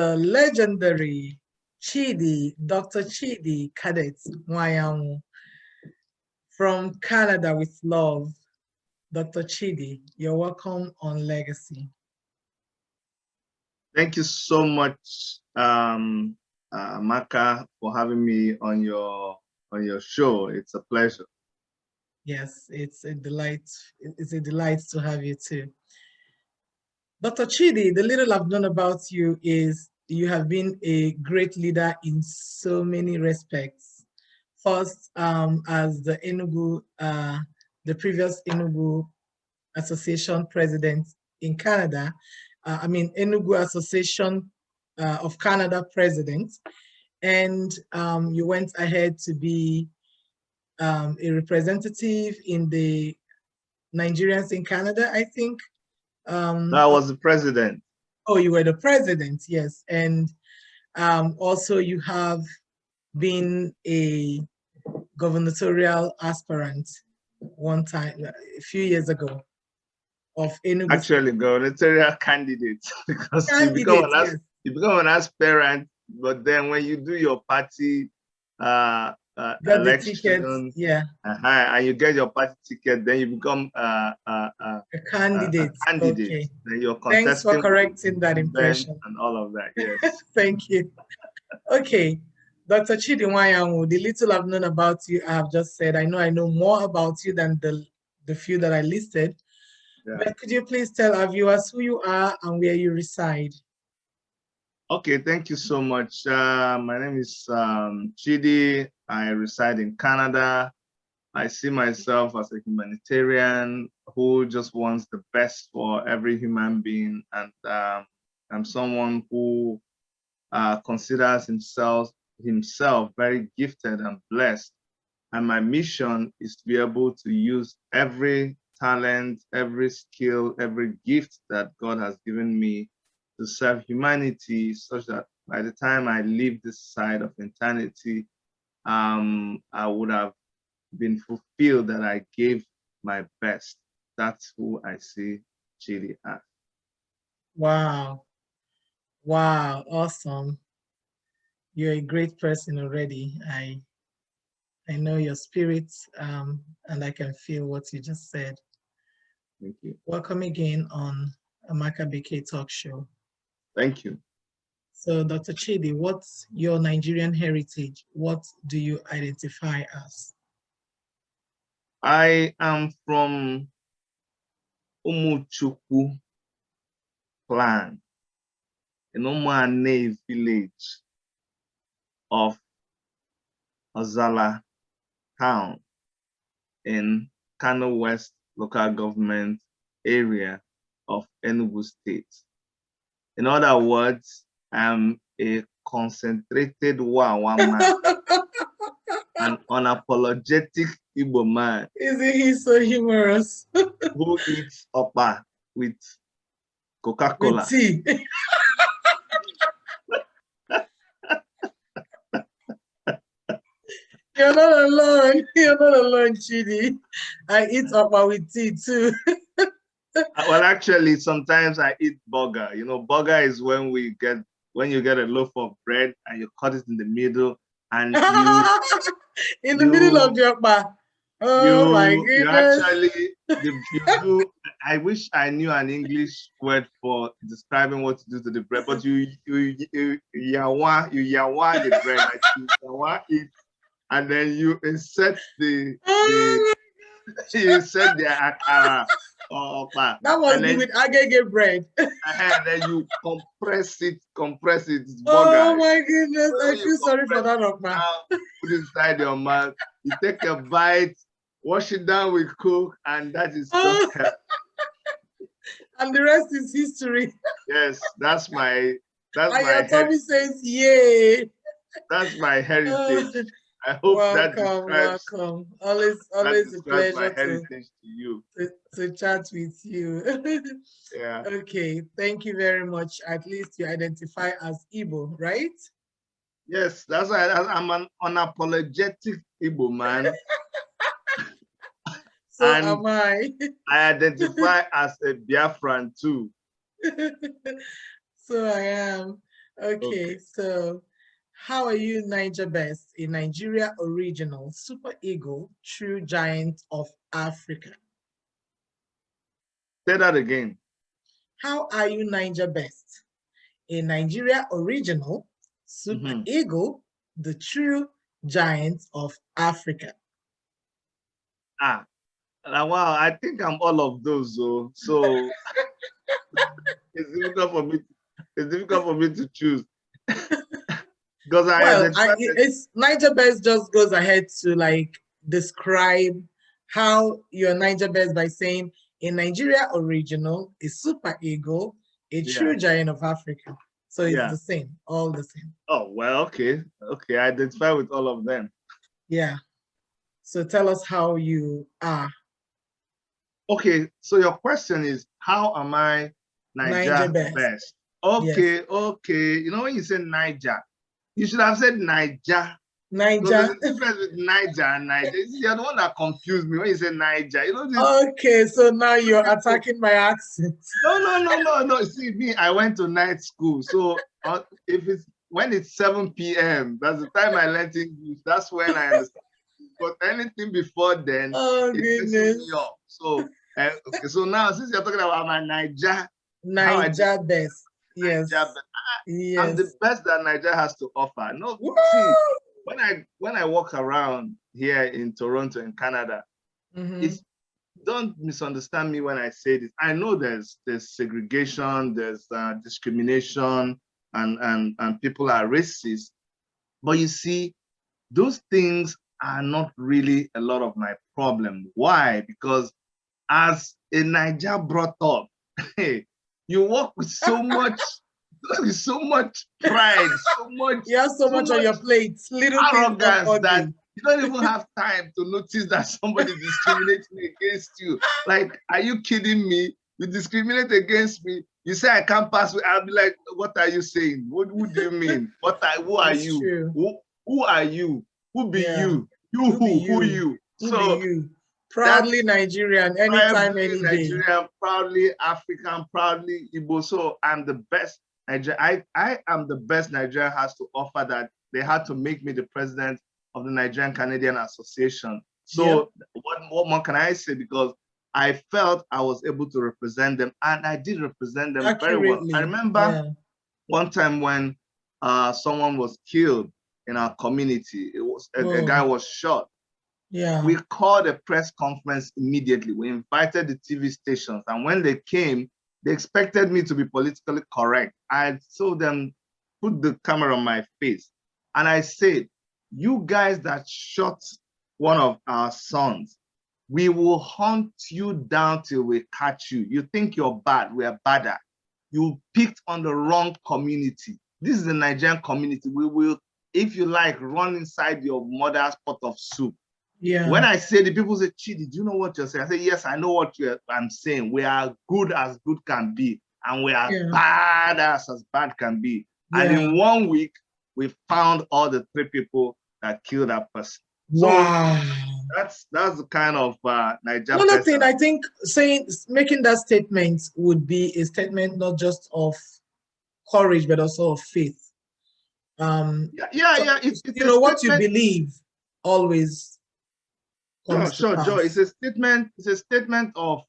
The legendary Chidi, Dr. Chidi Cadet Nwanyanwu from Canada with love. Dr. Chidi, you're welcome on Legacy. Thank you so much, Amaka, for having me on your show. It's a pleasure. Yes, it's a delight. It's a delight to have you too. Dr. Chidi, the little I've known about you is you have been a great leader in so many respects. First, as the Enugu, the previous Enugu Association president in Canada, Enugu Association of Canada president, and you went ahead to be a representative in the Nigerians in Canada, I think. No, I was the president. Oh, you were the president, yes. And also you have been a gubernatorial aspirant one time, a few years ago, of Enugu. Actually, gubernatorial candidate, because you become an aspirant, but then when you do your party election, and you get your party ticket, then you become a candidate. Okay. Then you're Thanks for correcting that impression and all of that. Yes. Thank you. Okay, Dr. Chidi Nwanyanwu, the little I've known about you, I have just said, I know more about you than the few that I listed. Yeah. But could you please tell our viewers who you are and where you reside? Okay, thank you so much. My name is Chidi. I reside in Canada. I see myself as a humanitarian who just wants the best for every human being. And I'm someone who considers himself very gifted and blessed. And my mission is to be able to use every talent, every skill, every gift that God has given me to serve humanity, such that by the time I leave this side of eternity, I would have been fulfilled that I gave my best. That's who I see Chidi as. Wow. Wow, awesome. You're a great person already. I know your spirit, and I can feel what you just said. Thank you. Welcome again on Amaka Beké Talk Show. Thank you. So, Dr. Chidi, what's your Nigerian heritage? What do you identify as? I am from Umuchukwu clan in Umuane village of Ozala town in Kano West local government area of Enugu State. In other words, I'm a concentrated Wawa man, an unapologetic Igbo man. Isn't he so humorous? Who eats oppa with Coca-Cola. With tea. You're not alone. You're not alone, Chidi. I eat oppa with tea too. Well, actually, sometimes I eat burger. You know, burger is when you get a loaf of bread and you cut it in the middle and in the middle of your oppa. Oh my goodness. You do. I wish I knew an English word for describing what to do to the bread, but you yawa the bread, like you yawa it, and then you insert the akara. That was with agege bread. And then you compress it. It's oh my goodness, I feel sorry for that, Okma. Put it inside your mouth. You take a bite, wash it down with Coke, and that is just health. And the rest is history. Yes, that's my your tummy says yay. That's my heritage. I hope welcome. Always a pleasure my heritage to you. To chat with you. Yeah. Okay, thank you very much. At least you identify as Igbo, right? Yes, that's why I'm an unapologetic Igbo man. So am I. I identify as a Biafran too. So I am. Okay, so how are you, Niger Best, a Nigeria original super eagle, true giant of Africa? Say that again. How are you, Niger Best, a Nigeria original super eagle, the true giant of Africa? Ah, wow, I think I'm all of those, though. So it's difficult for me. It's difficult for me to choose because I Well, identify. it's Niger Best just goes ahead to like describe how you're Niger Best by saying a Nigeria original, a super eagle, a true giant of Africa. So it's the same, all the same. Oh, well, okay. Okay, I identify with all of them. Yeah. So tell us how you are. Okay, so your question is, how am I Niger Niger Best. best? Okay, Yes. okay. You know, when you say Niger, you should have said Niger. Because Niger. there's a difference with Niger and Niger. You're the one that confused me when you say Niger. You know this. Okay, so now you're attacking my accent. No. See, me, I went to night school. So if it's when it's 7 p.m., that's the time I learned English. That's when I understand. But anything before then, Oh, it messes me goodness. up. So okay, so now since you're talking about my Niger, how I did Niger Best. Yes. Niger, I'm the Yes. best that Niger has to offer. No, Woo! see, when I walk around here in Toronto in Canada, it's don't misunderstand me when I say this. I know there's segregation, there's discrimination, and people are racist. But you see, those things are not really a lot of my problem. Why? Because as a Niger brought up, you work with so much, with so much pride, you have so much on your plate, little things don't arrogance bother that you. you don't even have time to notice that somebody discriminating against you. Like, are you kidding me? You discriminate against me. You say I can't pass. I'll be like, what are you saying? What do you mean? Who are It's you? true. Who are you? Who be Yeah. you? You Who be who? Who you? you? Who be So you? that's Proudly Nigerian, anytime, proudly any day. Nigerian, proudly African, proudly Igbo. So I'm the best I am the best Nigeria has to offer, that they had to make me the president of the Nigerian-Canadian Association. So what more can I say? Because I felt I was able to represent them, and I did represent them very well. I Accurately. remember one time when someone was killed in our community. It was a guy was shot. Yeah. We called a press conference immediately. We invited the TV stations, and when they came, they expected me to be politically correct. I told them, put the camera on my face, and I said, you guys that shot one of our sons, we will hunt you down till we catch you. You think you're bad, we are badder. You picked on the wrong community. This is the Nigerian community. We will, if you like, run inside your mother's pot of soup. Yeah. When I say, the people say, Chidi, do you know what you're saying? I say, yes, I know what I'm saying. We are good as good can be, and we are bad as bad can be. And in 1 week, we found all the 3 people that killed that person. Wow. So that's the kind of Niger. Another thing, I think making that statement would be a statement not just of courage, but also of faith. It's you know, what you believe always comes to pass. Joe. It's a statement. It's a statement of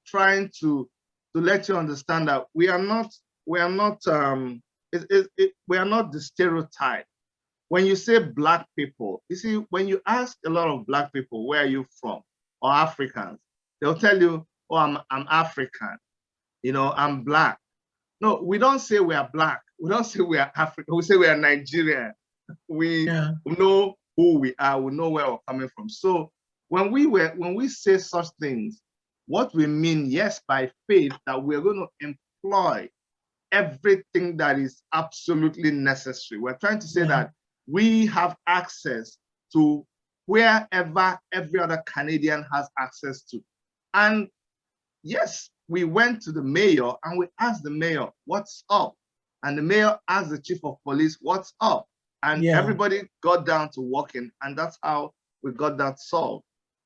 trying to let you understand that we are not we are not the stereotype. When you say black people, you see, when you ask a lot of black people, where are you from, or Africans, they'll tell you, oh, I'm African, you know, I'm black. No, we don't say we are black. We don't say we are African. We say we are Nigerian. We know who we are. We know where we're coming from. So when we say such things, what we mean, yes, by faith, that we're going to employ everything that is absolutely necessary. We're trying to say that we have access to wherever every other Canadian has access to. And yes, we went to the mayor and we asked the mayor, what's up? And the mayor asked the chief of police, what's up? And everybody got down to working, and that's how we got that solved.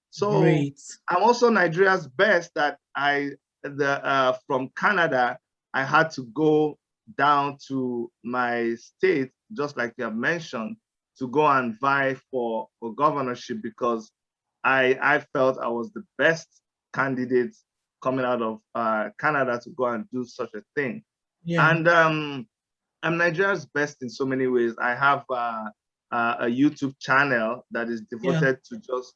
So I'm also Nigeria's best, that from Canada, I had to go down to my state, just like you have mentioned, to go and vie for governorship because I felt I was the best candidate coming out of Canada to go and do such a thing. Yeah. And I'm Nigeria's best in so many ways. I have a YouTube channel that is devoted to just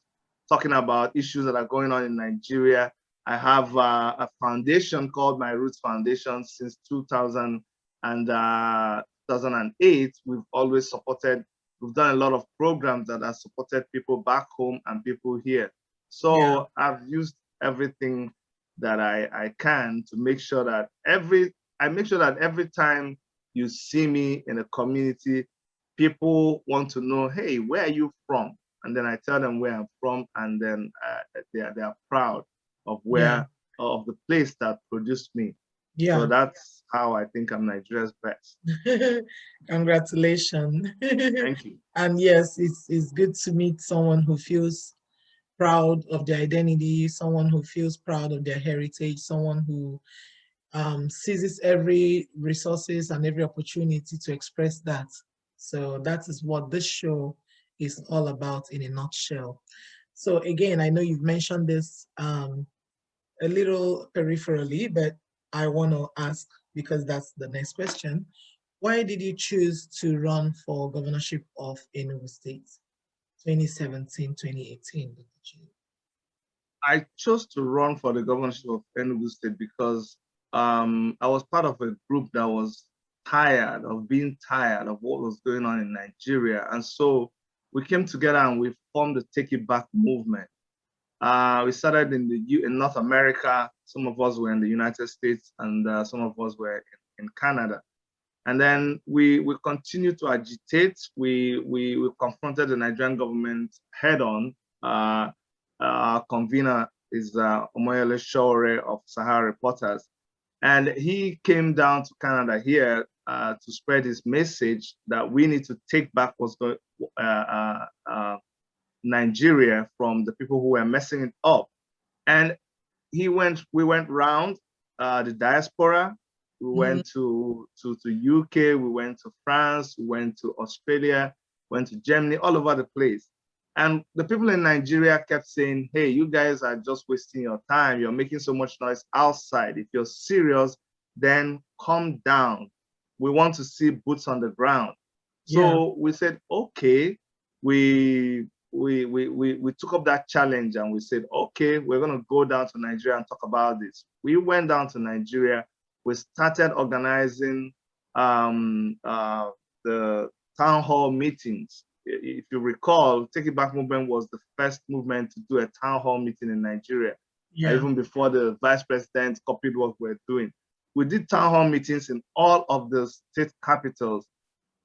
talking about issues that are going on in Nigeria. I have a foundation called My Roots Foundation since 2000 and 2008. We've always supported, we've done a lot of programs that have supported people back home and people here. So I've used everything that I can to make sure that every time you see me in a community, people want to know, hey, where are you from? And then I tell them where I'm from, and then they are proud of where of the place that produced me. Yeah. So that's how I think I'm Nigeria's best. Congratulations. Thank you. And yes, it's good to meet someone who feels proud of their identity, someone who feels proud of their heritage, someone who seizes every resources and every opportunity to express that. So that is what this show is all about in a nutshell. So again, I know you've mentioned this a little peripherally, but I want to ask, because that's the next question, why did you choose to run for governorship of Enugu State, 2017, 2018? I chose to run for the governorship of Enugu State because I was part of a group that was tired of being tired of what was going on in Nigeria. And so we came together and we formed the Take It Back movement. We started in North America. Some of us were in the United States, and some of us were in Canada. And then we continued to agitate. We confronted the Nigerian government head on. Our convener is Omoyele Shore of Sahara Reporters. And he came down to Canada here to spread his message that we need to take back what's going Nigeria from the people who were messing it up. And we went round the diaspora. We went to UK, we went to France, we went to Australia, went to Germany, all over the place. And the people in Nigeria kept saying, hey, you guys are just wasting your time. You're making so much noise outside. If you're serious, then calm down. We want to see boots on the ground. So we said, okay, we took up that challenge and we said, okay, we're going to go down to Nigeria and talk about this. We went down to Nigeria. We started organizing the town hall meetings. If you recall, Take It Back movement was the first movement to do a town hall meeting in Nigeria, even before the vice president copied what we're doing. We did town hall meetings in all of the state capitals.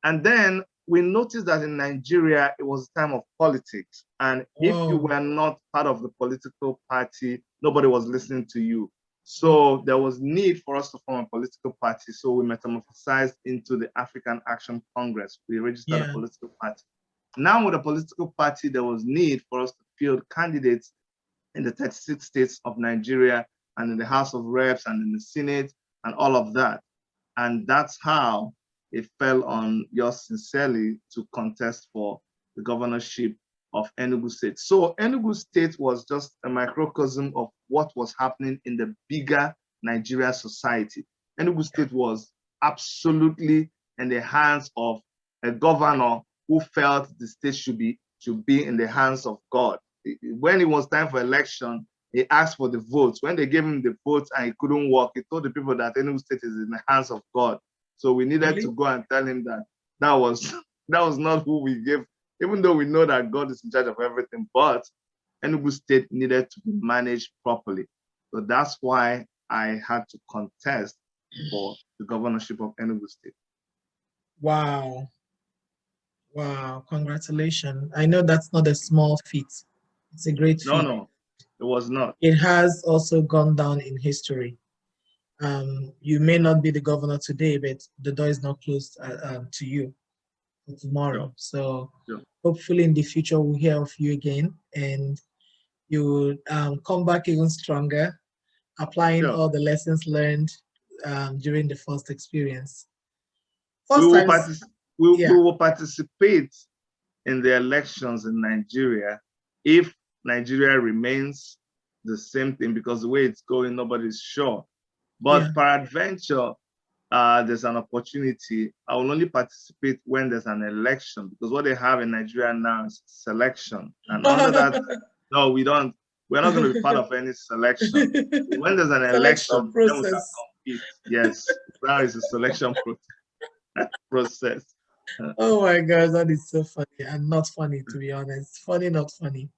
And then we noticed that in Nigeria, it was a time of politics. And if you were not part of the political party, nobody was listening to you. So there was need for us to form a political party. So we metamorphosized into the African Action Congress. We registered a political party. Now with a political party, there was need for us to field candidates in the 36 states of Nigeria and in the House of Reps and in the Senate and all of that. And that's how it fell on yours sincerely to contest for the governorship of Enugu State. So Enugu State was just a microcosm of what was happening in the bigger Nigeria society. Enugu State was absolutely in the hands of a governor who felt the state should be in the hands of God. When it was time for election, he asked for the votes. When they gave him the votes and he couldn't work, he told the people that Enugu State is in the hands of God. So we needed to go and tell him that that was not who we gave, even though we know that God is in charge of everything, but Enugu State needed to be managed properly. So that's why I had to contest for the governorship of Enugu State. Wow. Wow, congratulations. I know that's not a small feat. It's a great feat. No, it was not. It has also gone down in history. You may not be the governor today, but the door is not closed to you for tomorrow. So hopefully in the future we'll hear of you again and you will come back even stronger, applying all the lessons learned during the first experience. we First will, times, we yeah, will participate in the elections in Nigeria if Nigeria remains the same thing, because the way it's going, nobody's sure. yeah. But peradventure, there's an opportunity. I will only participate when there's an election, because what they have in Nigeria now is selection. And under that, no, we don't. We're not going to be part of any selection. When there's an Selection election, then we can process. compete. Yes, now it's a selection process. Oh my God, that is so funny and not funny, to be honest. Funny, not funny.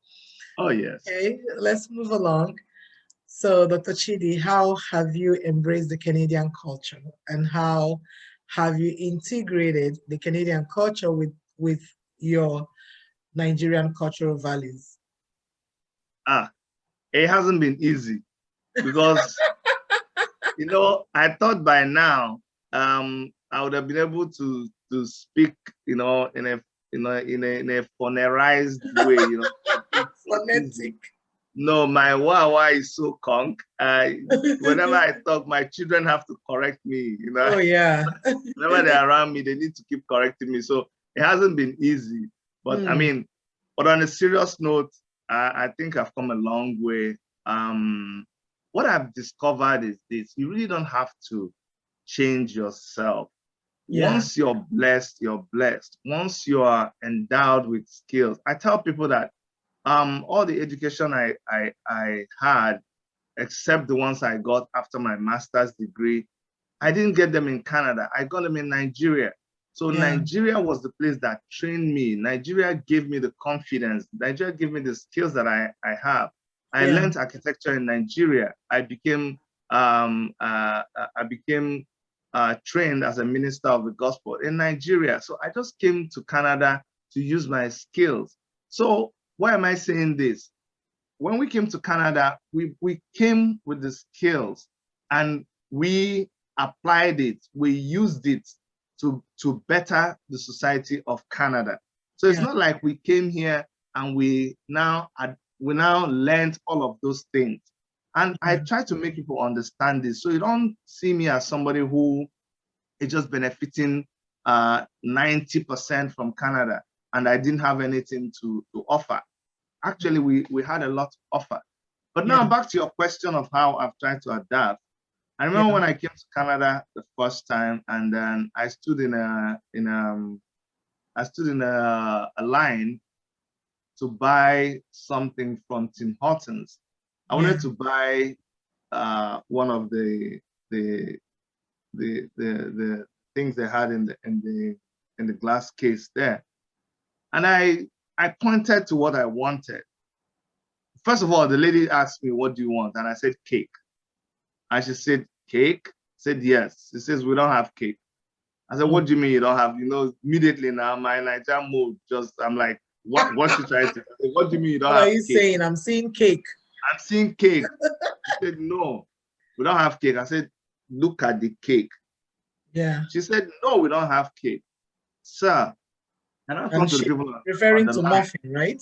Oh, yes. Okay, let's move along. So, Dr. Chidi, how have you embraced the Canadian culture, and how have you integrated the Canadian culture with your Nigerian cultural values? It hasn't been easy, because I thought by now I would have been able to speak, in a phonerized way, Phonetic. No, my wawa is so conk. Whenever I talk, my children have to correct me. Oh yeah. Whenever they're around me, they need to keep correcting me. So it hasn't been easy. But I mean, but on a serious note, I think I've come a long way. What I've discovered is this: you really don't have to change yourself. Yeah. Once you're blessed, you're blessed. Once you are endowed with skills, I tell people that all the education I had, except the ones I got after my master's degree, I didn't get them in Canada. I got them in Nigeria. So Nigeria was the place that trained me. Nigeria gave me the confidence. Nigeria gave me the skills that I have. I learned architecture in Nigeria. I became trained as a minister of the gospel in Nigeria. So I just came to Canada to use my skills. So why am I saying this? When we came to Canada, we came with the skills and we applied it. We used it to better the society of Canada. So it's not like we came here and we now learned all of those things. And I try to make people understand this. So you don't see me as somebody who is just benefiting 90% from Canada and I didn't have anything to offer. Actually, we had a lot to offer. But now back to your question of how I've tried to adapt. I remember when I came to Canada the first time, and then I stood in a line to buy something from Tim Hortons. I wanted to buy one of the things they had in the glass case there, and I pointed to what I wanted. First of all, the lady asked me, "What do you want?" And I said, "Cake." And she said, "Cake?" I said, "Yes." She says, "We don't have cake." I said, "What do you mean you don't have?" Immediately now my Nigerian mood I'm like, what's she trying to say? What do you mean you don't have cake? What are you saying? I'm seeing cake. I'm seeing cake. She said, "No, we don't have cake." I said, "Look at the cake." Yeah. She said, "No, we don't have cake, sir." And I turned to the people referring on the to line. muffin, right?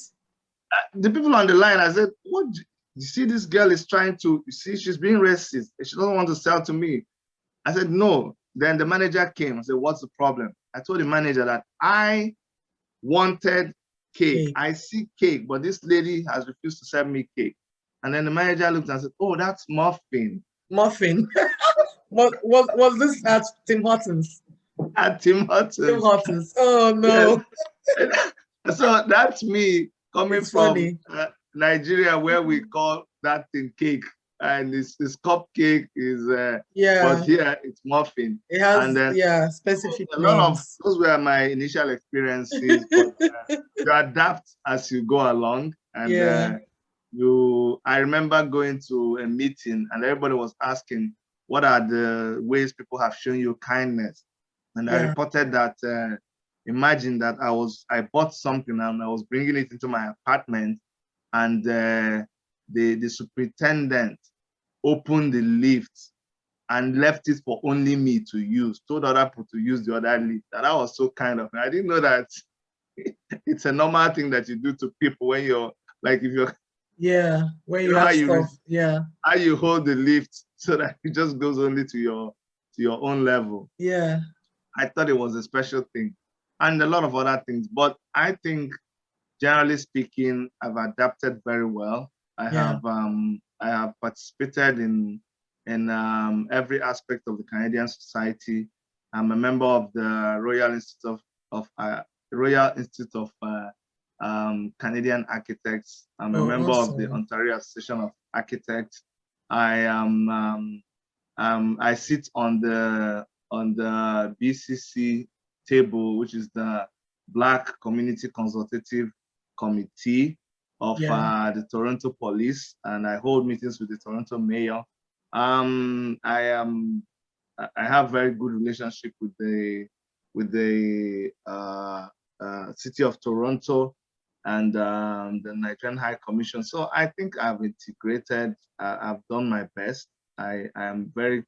The people on the line, I said, "What? You see, this girl is trying to, you see, she's being racist. She doesn't want to sell to me." I said, "No." Then the manager came. I said, "What's the problem?" I told the manager that I wanted cake. I see cake, but this lady has refused to sell me cake. And then the manager looked and said, "Oh, that's muffin." Muffin. was this at Tim Hortons? At Tim Hortons. Tim Hortons. Oh no. Yes. So that's me coming from Nigeria, where we call that thing cake, and it's cupcake is but here it's muffin. It has and specific a lot of names. those were my initial experiences, but you adapt as you go along. And I remember going to a meeting and everybody was asking, what are the ways people have shown you kindness? And I reported that imagine that I bought something and I was bringing it into my apartment, and the superintendent opened the lift and left it for only me to use, told other people to use the other lift. And that was so kind of me. I didn't know that it's a normal thing that you do to people when you're like, if you're when you have stuff, how you hold the lift so that it just goes only to your own level. I thought it was a special thing, and a lot of other things. But I think, generally speaking, I've adapted very well. I have participated in every aspect of the Canadian society. I'm a member of the Royal Institute of Canadian Architects. I'm a member of the Awesome. Ontario Association of Architects. I sit on the BCC table, which is the Black Community Consultative Committee of the Toronto Police, and I hold meetings with the Toronto Mayor. I have very good relationship with the City of Toronto and the Nigerian High Commission. So I think I've integrated. I've done my best. I am very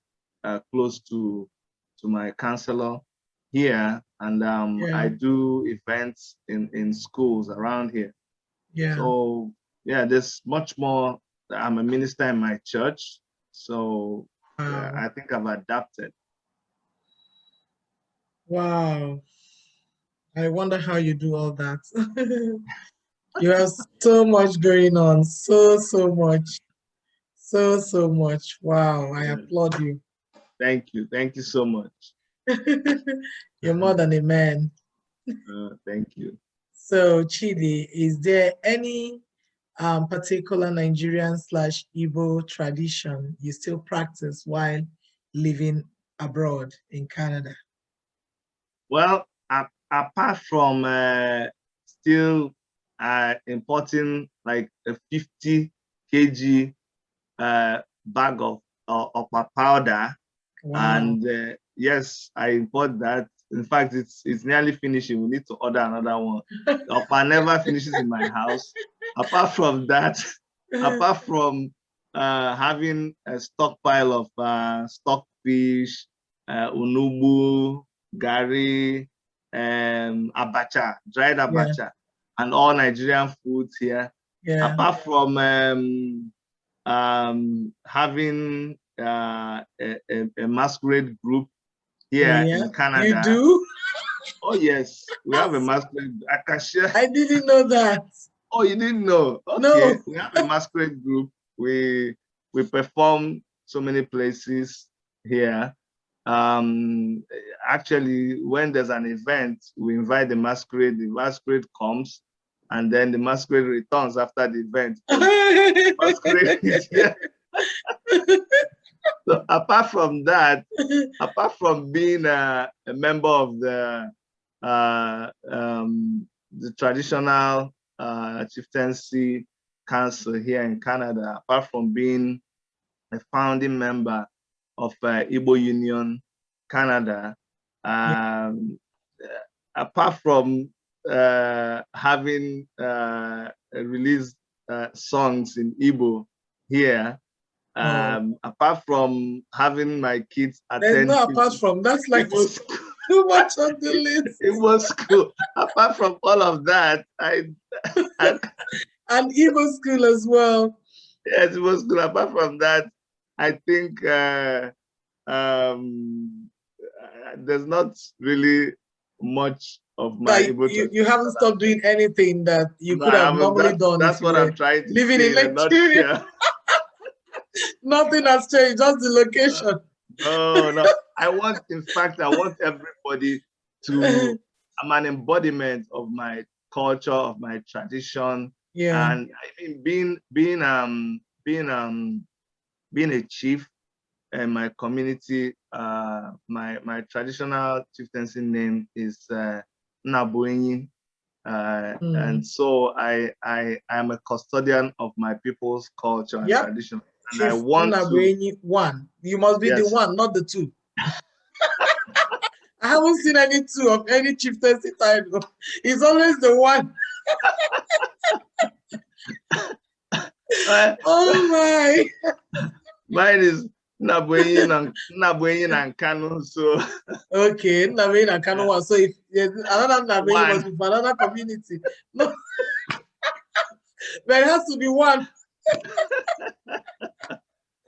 close to my counselor here, and I do events in schools around here. Yeah. So yeah, there's much more. I'm a minister in my church, so I think I've adapted. Wow. I wonder how you do all that. You have so much going on, so much, so much. Wow, I applaud you. Thank you so much. You're more than a man. Thank you. So Chidi, is there any particular Nigerian/Igbo tradition you still practice while living abroad in Canada? Well, apart from still importing like a 50 kg bag of powder, and yes, I import that. In fact, it's nearly finishing. We need to order another one. Okpa never finishes in my house. Apart from that, apart from having a stockpile of stockfish, unubu, gari, abacha, dried abacha, and all Nigerian foods here. Apart from having a masquerade group here in Canada. You do? Oh yes, we have a masquerade. I can share. I didn't know that. Oh, you didn't know? Okay, no. We have a masquerade group. We perform so many places here. Actually, when there's an event, we invite the masquerade. The masquerade comes, and then the masquerade returns after the event. Masquerade is here. So apart from that, apart from being a member of the traditional chieftaincy council here in Canada, apart from being a founding member of Igbo Union Canada, apart from having released songs in Igbo here, apart from having my kids attend. There's no apart from, that's like too much on the list. It was school. Apart from all of that, and Igbo school as well. Yes, it was school. Apart from that, I think there's not really much of my Igbo. You haven't stopped doing anything that you could have normally done. That's what I'm trying to living say in Nigeria. Nothing has changed, just the location. No. In fact, I want everybody to, I'm an embodiment of my culture, of my tradition. Yeah. And I mean, being a chief in my community, my traditional chieftaincy name is Nwanyanwu. And so I am a custodian of my people's culture and tradition. And Chief I want to one. You must be the one, not the two. I haven't seen any two of any chieftaincy title. It's always the one. Oh my! Mine is Nwanyanwu and Kanu. So okay, Nwanyanwu and Kanu one. So if there's another Nwanyanwu must be for another community. No, there has to be one.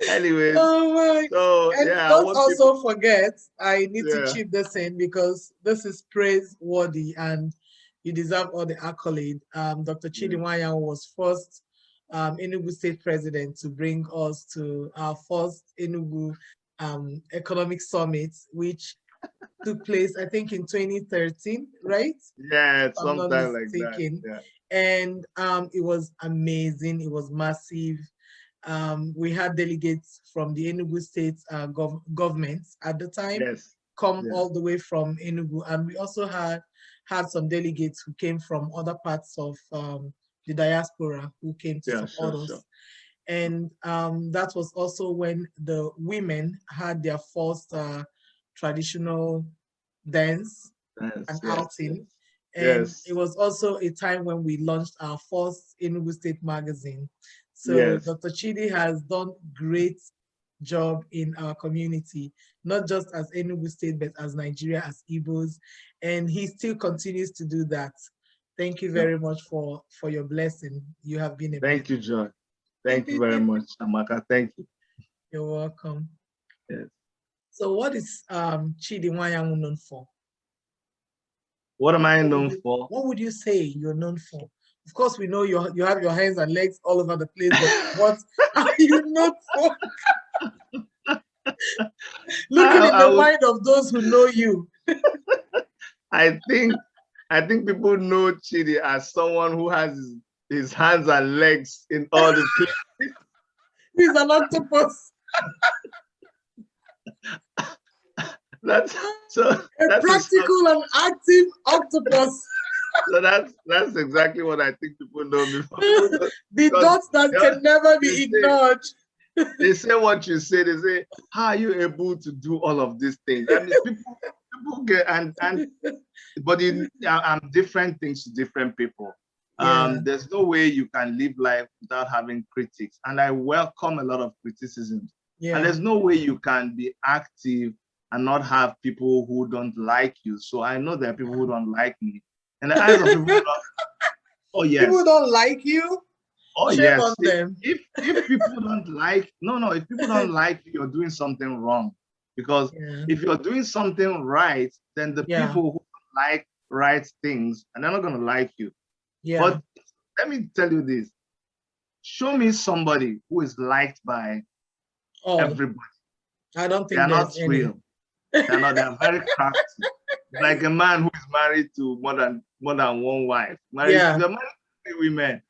Anyways, Oh my. so And yeah, I don't want also people. forget, I need to Yeah, chip this in because this is praiseworthy and you deserve all the accolade. Dr. Chidi yeah, Nwanyanwu was first Enugu State President to bring us to our first Enugu Economic Summit, which took place, I think, in 2013, right? yeah, If I'm not sometime like that. mistaken. Yeah. And it was amazing. It was massive. We had delegates from the Enugu State government at the time Yes. come Yeah. all the way from Enugu. And we also had some delegates who came from other parts of the diaspora who came to Yeah. Sure. support Sure. us. And that was also when the women had their first traditional dance Yes. and Yes. Yes. outing. And it Yes. was also a time when we launched our first Enugu State magazine. So Yes. Dr. Chidi has done great job in our community, not just as Enugu State, but as Nigeria, as Igbos. And he still continues to do that. Thank you Yeah. very much for your blessing. You have been a Thank you, blessing. Joy. Thank you very much, Amaka. Thank you. You're welcome. Yes. So what is Chidi Nwanyanwu known for? What am I known for? What would you say you're known for? Of course, we know you have your hands and legs all over the place, but what are you known for? Looking in I the would. mind of those who know you. I think. I think people know Chidi as someone who has his hands and legs in all the places. He's an octopus. That's so. A That is practical and active octopus. so. That's exactly what I think people know me for. People know, The because dots that can never they be say ignored. they say what you say. They say, "How are you able to do all of these things?" I mean, people get and but I'm different things to different people. Yeah. There's no way you can live life without having critics, and I welcome a lot of criticisms. And Yeah. there's no way you can be active and not have people who don't like you. So I know there are people who don't like me. In the eyes of people who don't, oh People yes, don't like you. oh Shame on yes. them. If people don't like, no, if people don't like you, you're doing something wrong. Because Yeah. if you're doing something right, then the Yeah. people who like right things, and they're not gonna like you. Yeah. But let me tell you this. Show me somebody who is liked by Oh, everybody. I don't They think are not there's any. real. They're very crafty. It's like a man who is married to more than one wife. Yeah. You're married to 3 women,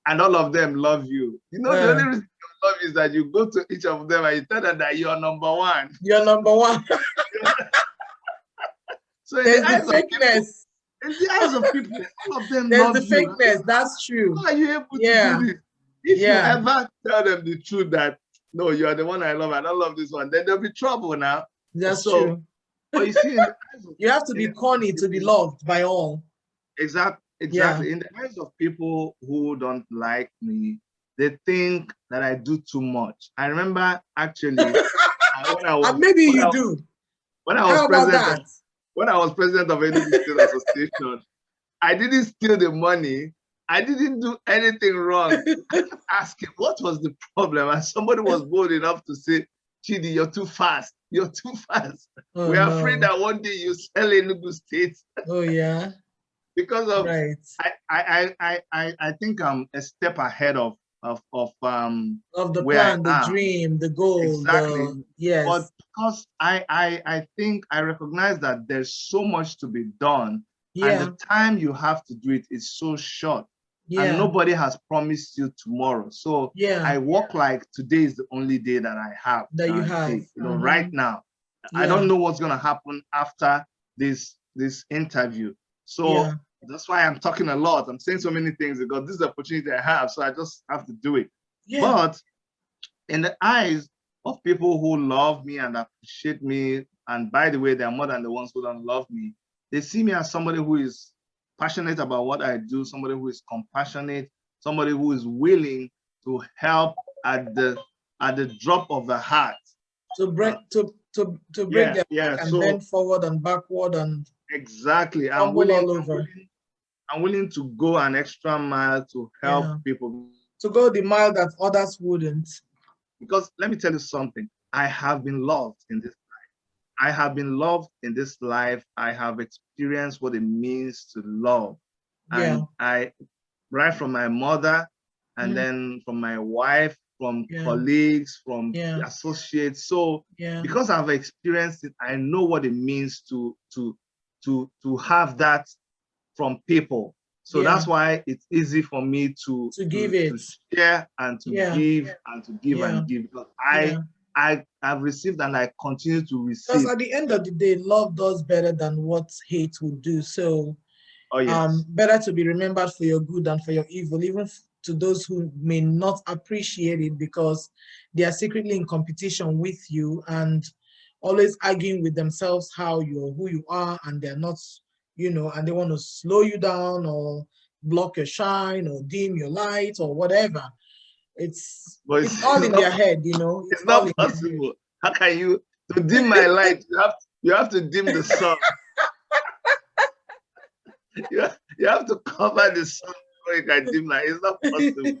and all of them love you. You know, the only reason you love is that you go to each of them and you tell them that you're number one. You're number one. So in There's the eyes the of people, fakeness. all of them There's love the you. fakeness. That's true. How are you able to Yeah. do this? If you Yeah. ever tell them the truth that no, you are the one I love, I don't love this one, then there'll be trouble now. That's So, true. but you see, You have to be corny to be loved by all. Exactly. In the eyes of people who don't like me, they think that I do too much. I remember actually when I was And maybe you do. when I was How about president that? of Enugu State Association, I didn't steal the money. I didn't do anything wrong. I kept asking what was the problem, and somebody was bold enough to say, "Chidi, you're too fast. You're too fast. Oh, We're no. afraid that one day you sell Enugu State." Oh, yeah. Because of Right. I think I'm a step ahead of the where plan, I the am. dream, the goal. Exactly. Yes. But because I think I recognize that there's so much to be done, and Yeah. the time you have to do it is so short. And Yeah. nobody has promised you tomorrow. So Yeah. I work like today is the only day that I have. That you have. You know, right now. I Yeah. don't know what's gonna happen after this interview. So Yeah. that's why I'm talking a lot. I'm saying so many things because this is the opportunity I have. So I just have to do it. Yeah. But in the eyes of people who love me and appreciate me, and by the way, they're more than the ones who don't love me, they see me as somebody who is passionate about what I do, somebody who is compassionate, somebody who is willing to help at the drop of the hat. To break break their back and bend forward and backward and exactly. I'm willing to go an extra mile to help people. To go the mile that others wouldn't. because let me tell you something. I have been loved in this life. I have been loved in this life. I have experienced what it means to love. Yeah. And right from my mother, and then from my wife, from colleagues, from associates. So because I've experienced it, I know what it means to have that from people. So that's why it's easy for me to give it, to share and to give and to give and give, because I've received and I continue to receive. Because at the end of the day, love does better than what hate would do. So better to be remembered for your good than for your evil, even to those who may not appreciate it because they are secretly in competition with you and always arguing with themselves who you are, and they're not, and they want to slow you down or block your shine or dim your light or whatever. It's all in their head, It's not possible. How can you, to dim my light, you have to dim the sun. you have to cover the sun before you can dim light. It's not possible.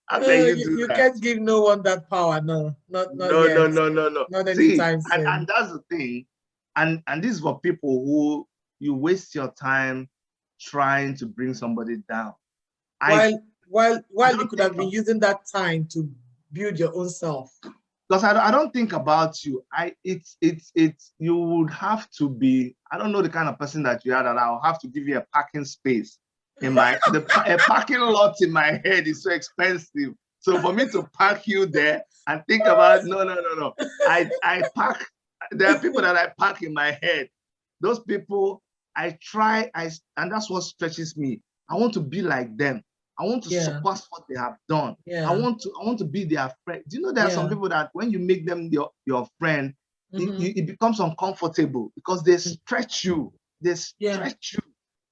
How can you do that? You can't give no one that power. No, not no, yet. No. Not See, anytime soon. And that's the thing. And this is for people who you waste your time trying to bring somebody down. While you could have been using that time to build your own self. Because I don't think about you. You would have to be, I don't know the kind of person that you are, that I'll have to give you a parking space in a parking lot in my head is so expensive. So for me to park you there and think about, no. I park, there are people that I park in my head. Those people, and that's what stretches me. I want to be like them. I want to support what they have done. I want to be their friend. Do you know there are some people that when you make them your friend, it becomes uncomfortable because they stretch you. They stretch you.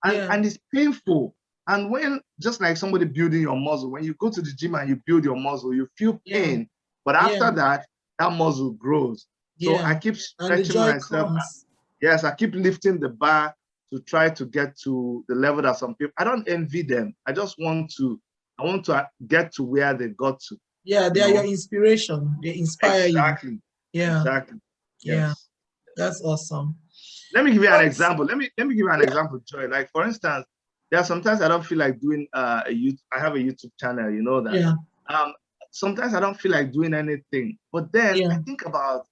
And it's painful. And when, just like somebody building your muscle, when you go to the gym and you build your muscle, you feel pain. But after that muscle grows. So I keep stretching myself. Yes, I keep lifting the bar to try to get to the level that some people, I don't envy them. I just want to get to where they got to. Yeah, they are your inspiration. They inspire you. Yeah. Exactly. Yeah. That's awesome. Let me give you an example. Let me give you an example, Joy. Like, for instance, there are sometimes I don't feel like doing I have a YouTube channel, you know that. Yeah. Sometimes I don't feel like doing anything. But then I think about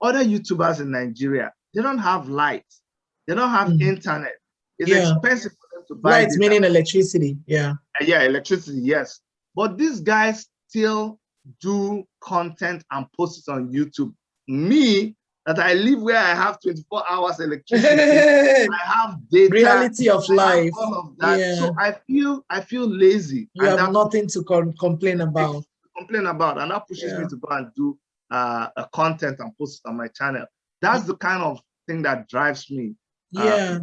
other YouTubers in Nigeria. They don't have lights. They don't have internet. It's expensive for them to buy lights, meaning electricity. Yeah. Yeah, electricity, yes. But these guys still do content and post it on YouTube. Me, that I live where I have 24 hours electricity, I have data. Reality of life. All of that. Yeah. So I feel lazy. You have nothing to complain about. And that pushes me to go and do a content and post it on my channel. That's the kind of thing that drives me. Yeah.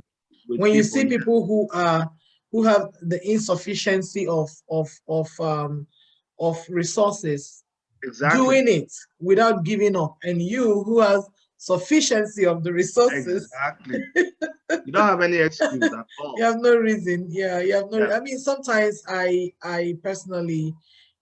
When you see people who have the insufficiency of resources, doing it without giving up, and you who has sufficiency of the resources, you don't have any excuse at all. You have no reason. Yeah, you have no. I mean, sometimes I personally,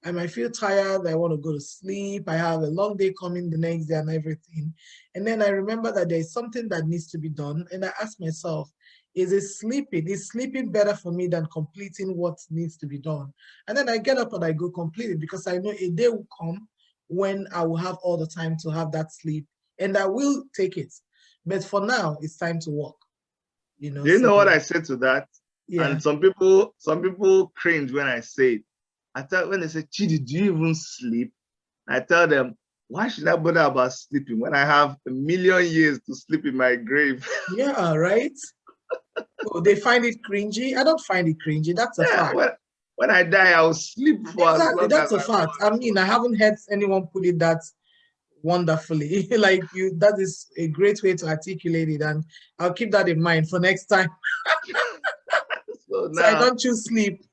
I might feel tired. I want to go to sleep. I have a long day coming the next day and everything, and then I remember that there is something that needs to be done, and I ask myself, is sleeping better for me than completing what needs to be done? And then I get up and I go complete it, because I know a day will come when I will have all the time to have that sleep, and I will take it. But for now, it's time to work. You know. Do you know what I said to that? Yeah. And some people cringe when I say it. When they say, Chidi, do you even sleep? I tell them, why should I bother about sleeping when I have 1 million years to sleep in my grave? Yeah, right? Oh, they find it cringy. I don't find it cringy. That's a fact. When I die, I'll sleep for as long that's as a fact. I mean, I haven't heard anyone put it that wonderfully. Like you, that is a great way to articulate it, and I'll keep that in mind for next time. So I don't choose sleep.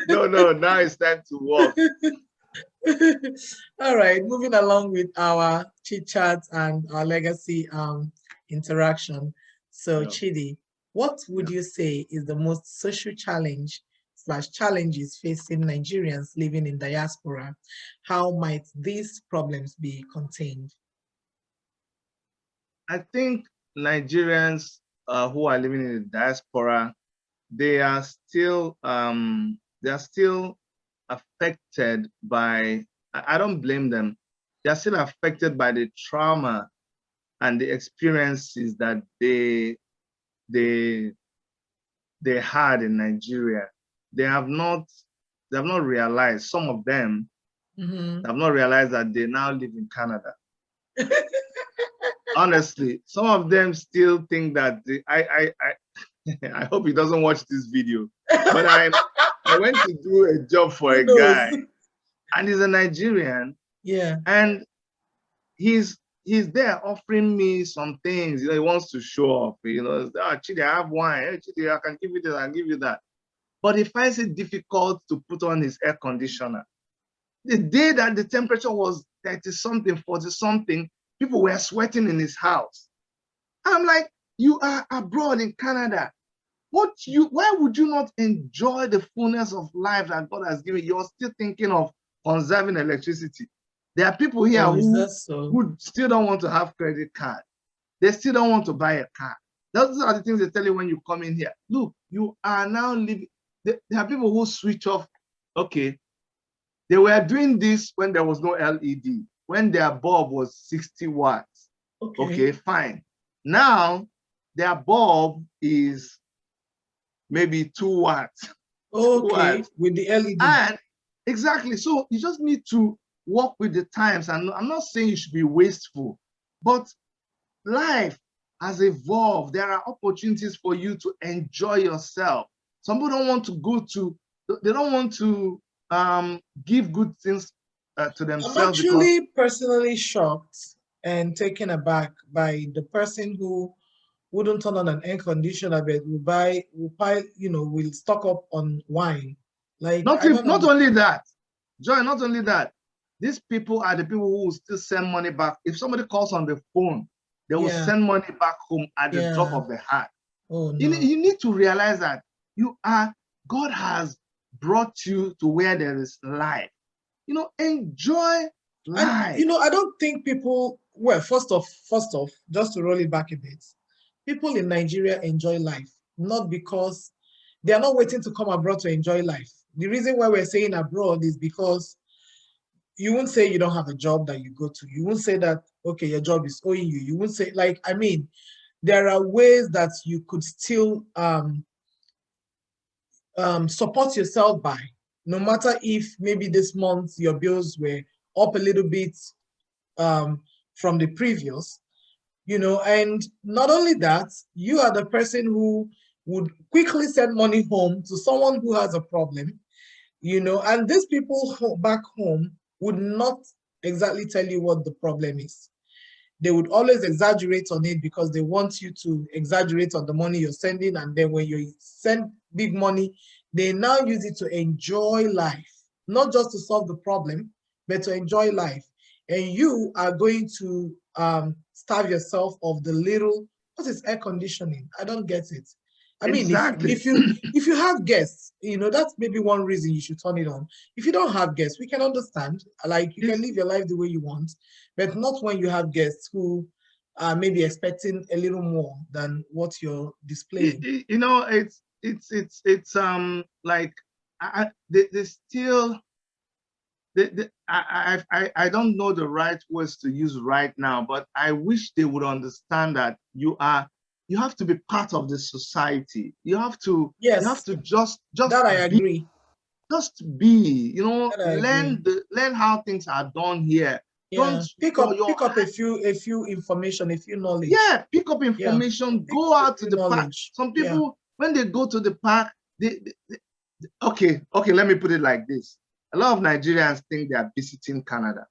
No, now it's time to walk. All right, moving along with our chit chat and our legacy interaction. So Chidi, what would you say is the most social challenge / challenges facing Nigerians living in diaspora? How might these problems be contained? I think Nigerians who are living in the diaspora, they are still affected by, I don't blame them. They are still affected by the trauma and the experiences that they had in Nigeria. They have not realized, some of them have not realized that they now live in Canada. Honestly, some of them still think that I hope he doesn't watch this video, but I went to do a job for a guy, and he's a Nigerian. Yeah. And he's there offering me some things. You know, he wants to show off. You know, oh, Chidi, I have wine. Hey, Chidi, I can give you this, I can give you that. But he finds it difficult to put on his air conditioner. The day that the temperature was 30-something, 40-something, people were sweating in his house. I'm like, you are abroad in Canada. Why would you not enjoy the fullness of life that God has given? You're still thinking of conserving electricity. There are people here who still don't want to have credit card. They still don't want to buy a car. Those are the things they tell you when you come in here. Look, you are now living. There are people who switch off. Okay, they were doing this when there was no LED, when their bulb was 60 watts. Okay, fine. Now, their bulb is maybe 2 watts. Okay, 2 watts. With the LED. And exactly. So you just need to work with the times. And I'm not saying you should be wasteful, but life has evolved. There are opportunities for you to enjoy yourself. Some people don't want to they don't want to give good things to themselves. I'm actually personally shocked and taken aback by the person who wouldn't turn on an air conditioner, but will stock up on wine. Like not only that, Joy, not only that, these people are the people who will still send money back. If somebody calls on the phone, they will send money back home at the drop of the hat. Oh, no. You need to realize that God has brought you to where there is life. You know, enjoy life. And, I don't think people, well, first off, just to roll it back a bit, people in Nigeria enjoy life, not because they are not waiting to come abroad to enjoy life. The reason why we're saying abroad is because you won't say you don't have a job that you go to. You won't say that, okay, your job is owing you. You won't say, there are ways that you could still support yourself by, no matter if maybe this month your bills were up a little bit from the previous, and not only that, you are the person who would quickly send money home to someone who has a problem, and these people back home would not exactly tell you what the problem is. They would always exaggerate on it because they want you to exaggerate on the money you're sending. And then when you send big money, they now use it to enjoy life, not just to solve the problem, but to enjoy life. And you are going to starve yourself of the little, what is air conditioning? I don't get it. I mean, exactly. if you have guests, that's maybe one reason you should turn it on. If you don't have guests, we can understand. Like, you can live your life the way you want, but not when you have guests who are maybe expecting a little more than what you're displaying. It's like they still. I don't know the right words to use right now, but I wish they would understand that you have to be part of the society. You have to just that I agree. Just be, learn how things are done here. Yeah. Don't pick up a few information, a few knowledge. Yeah, pick up information. Yeah. Go out to the park. Some people, when they go to the park, okay, let me put it like this. A lot of Nigerians think they are visiting Canada.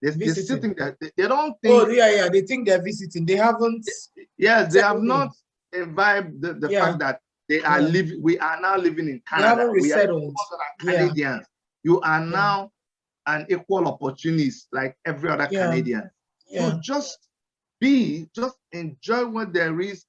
They still think that they don't think. Oh, yeah, they think they're visiting. They haven't. Yes, they have not imbibed the fact that they are living. We are now living in Canada. They haven't resettled. We are Canadians. You are now an equal opportunist like every other Canadian. Yeah. So just enjoy what there is.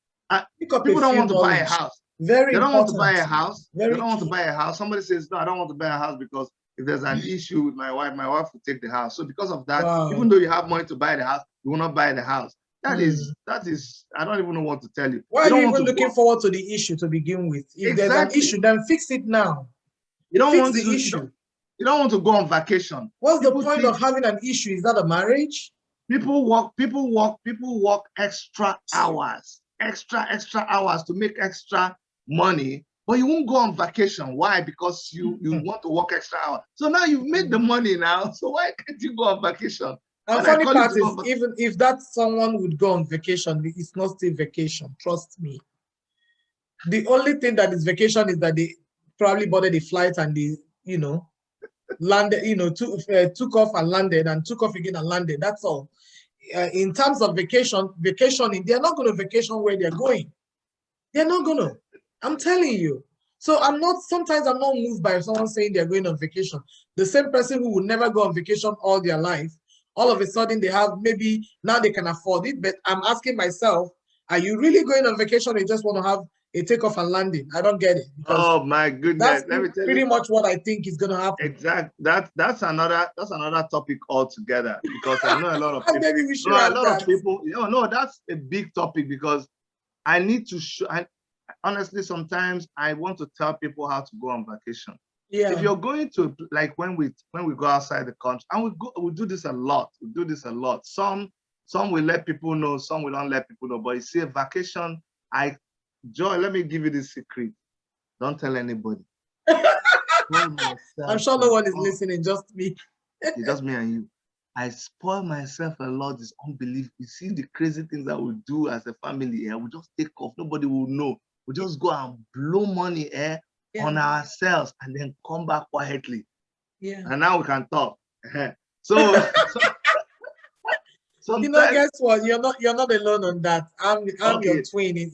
People don't want to buy a house. Very They don't want to buy important. a house. Very They don't want to key. buy a house. Somebody says, no, I don't want to buy a house because if there's an issue with my wife will take the house. So because of that, even Wow. though you have money to buy the house, you will not buy the house. That is, I don't even know what to tell you. Why You are you don't want even to looking go. forward to the issue to begin with? If there's an Exactly. issue, then fix it now. You don't Fix want the to, issue. you don't want to go on vacation. What's People the point think, of having an issue? Is that a marriage? people work extra hours to make extra money, but you won't go on vacation. Why? Because you want to work extra hours. So now you've made the money now. So why can't you go on vacation? And When I funny call you part to go is, on vacation, even if that someone would go on vacation, it's not still vacation. Trust me. The only thing that is vacation is that they probably boarded a flight and they, landed, took off and landed and took off again and landed. That's all. In terms of vacationing, they're not going to vacation where they're going. They're not going to. I'm telling you. So sometimes I'm not moved by someone saying they're going on vacation. The same person who would never go on vacation all their life, all of a sudden they have, maybe now they can afford it, but I'm asking myself, are you really going on vacation or you just want to have a takeoff and landing? I don't get it. oh my goodness, That's let me tell pretty you. much what I think is going to happen. Exactly. That's another topic altogether, because I know a lot of people. Maybe we should a have lot that. of people. No, that's a big topic, because I need to show. Honestly, sometimes I want to tell people how to go on vacation. Yeah. If you're going to, like, when we go outside the country, and we do this a lot. We do this a lot. Some will let people know, some will not let people know. But you see, a vacation, Joy, let me give you this secret. Don't tell anybody. I'm sure no one is listening, just me. It's just me and you. I spoil myself a lot. It's unbelievable. You see the crazy things that we do as a family. We just take off. Nobody will know. We just go and blow money on ourselves and then come back quietly. Yeah. And now we can talk. So guess what? You're not alone on that. I'm okay. Your twin.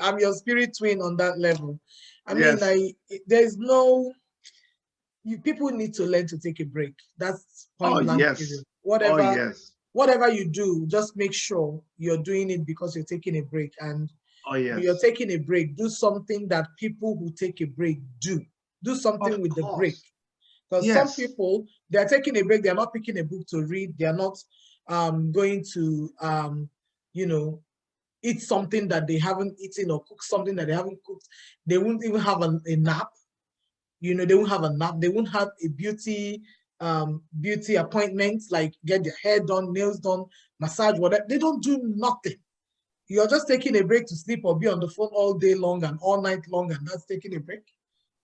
I'm your spirit twin on that level. I mean, there's no. People need to learn to take a break. That's point blank. Yes. Whatever you do, just make sure you're doing it because you're taking a break. And when you're taking a break, do something that people who take a break do. Do something with the break. Because some people, they're taking a break, they're not picking a book to read, they're not going to eat something that they haven't eaten or cook something that they haven't cooked. They won't even have a nap. They won't have a nap. They won't have a beauty appointment, like get their hair done, nails done, massage, whatever. They don't do nothing. You're just taking a break to sleep or be on the phone all day long and all night long, and that's taking a break.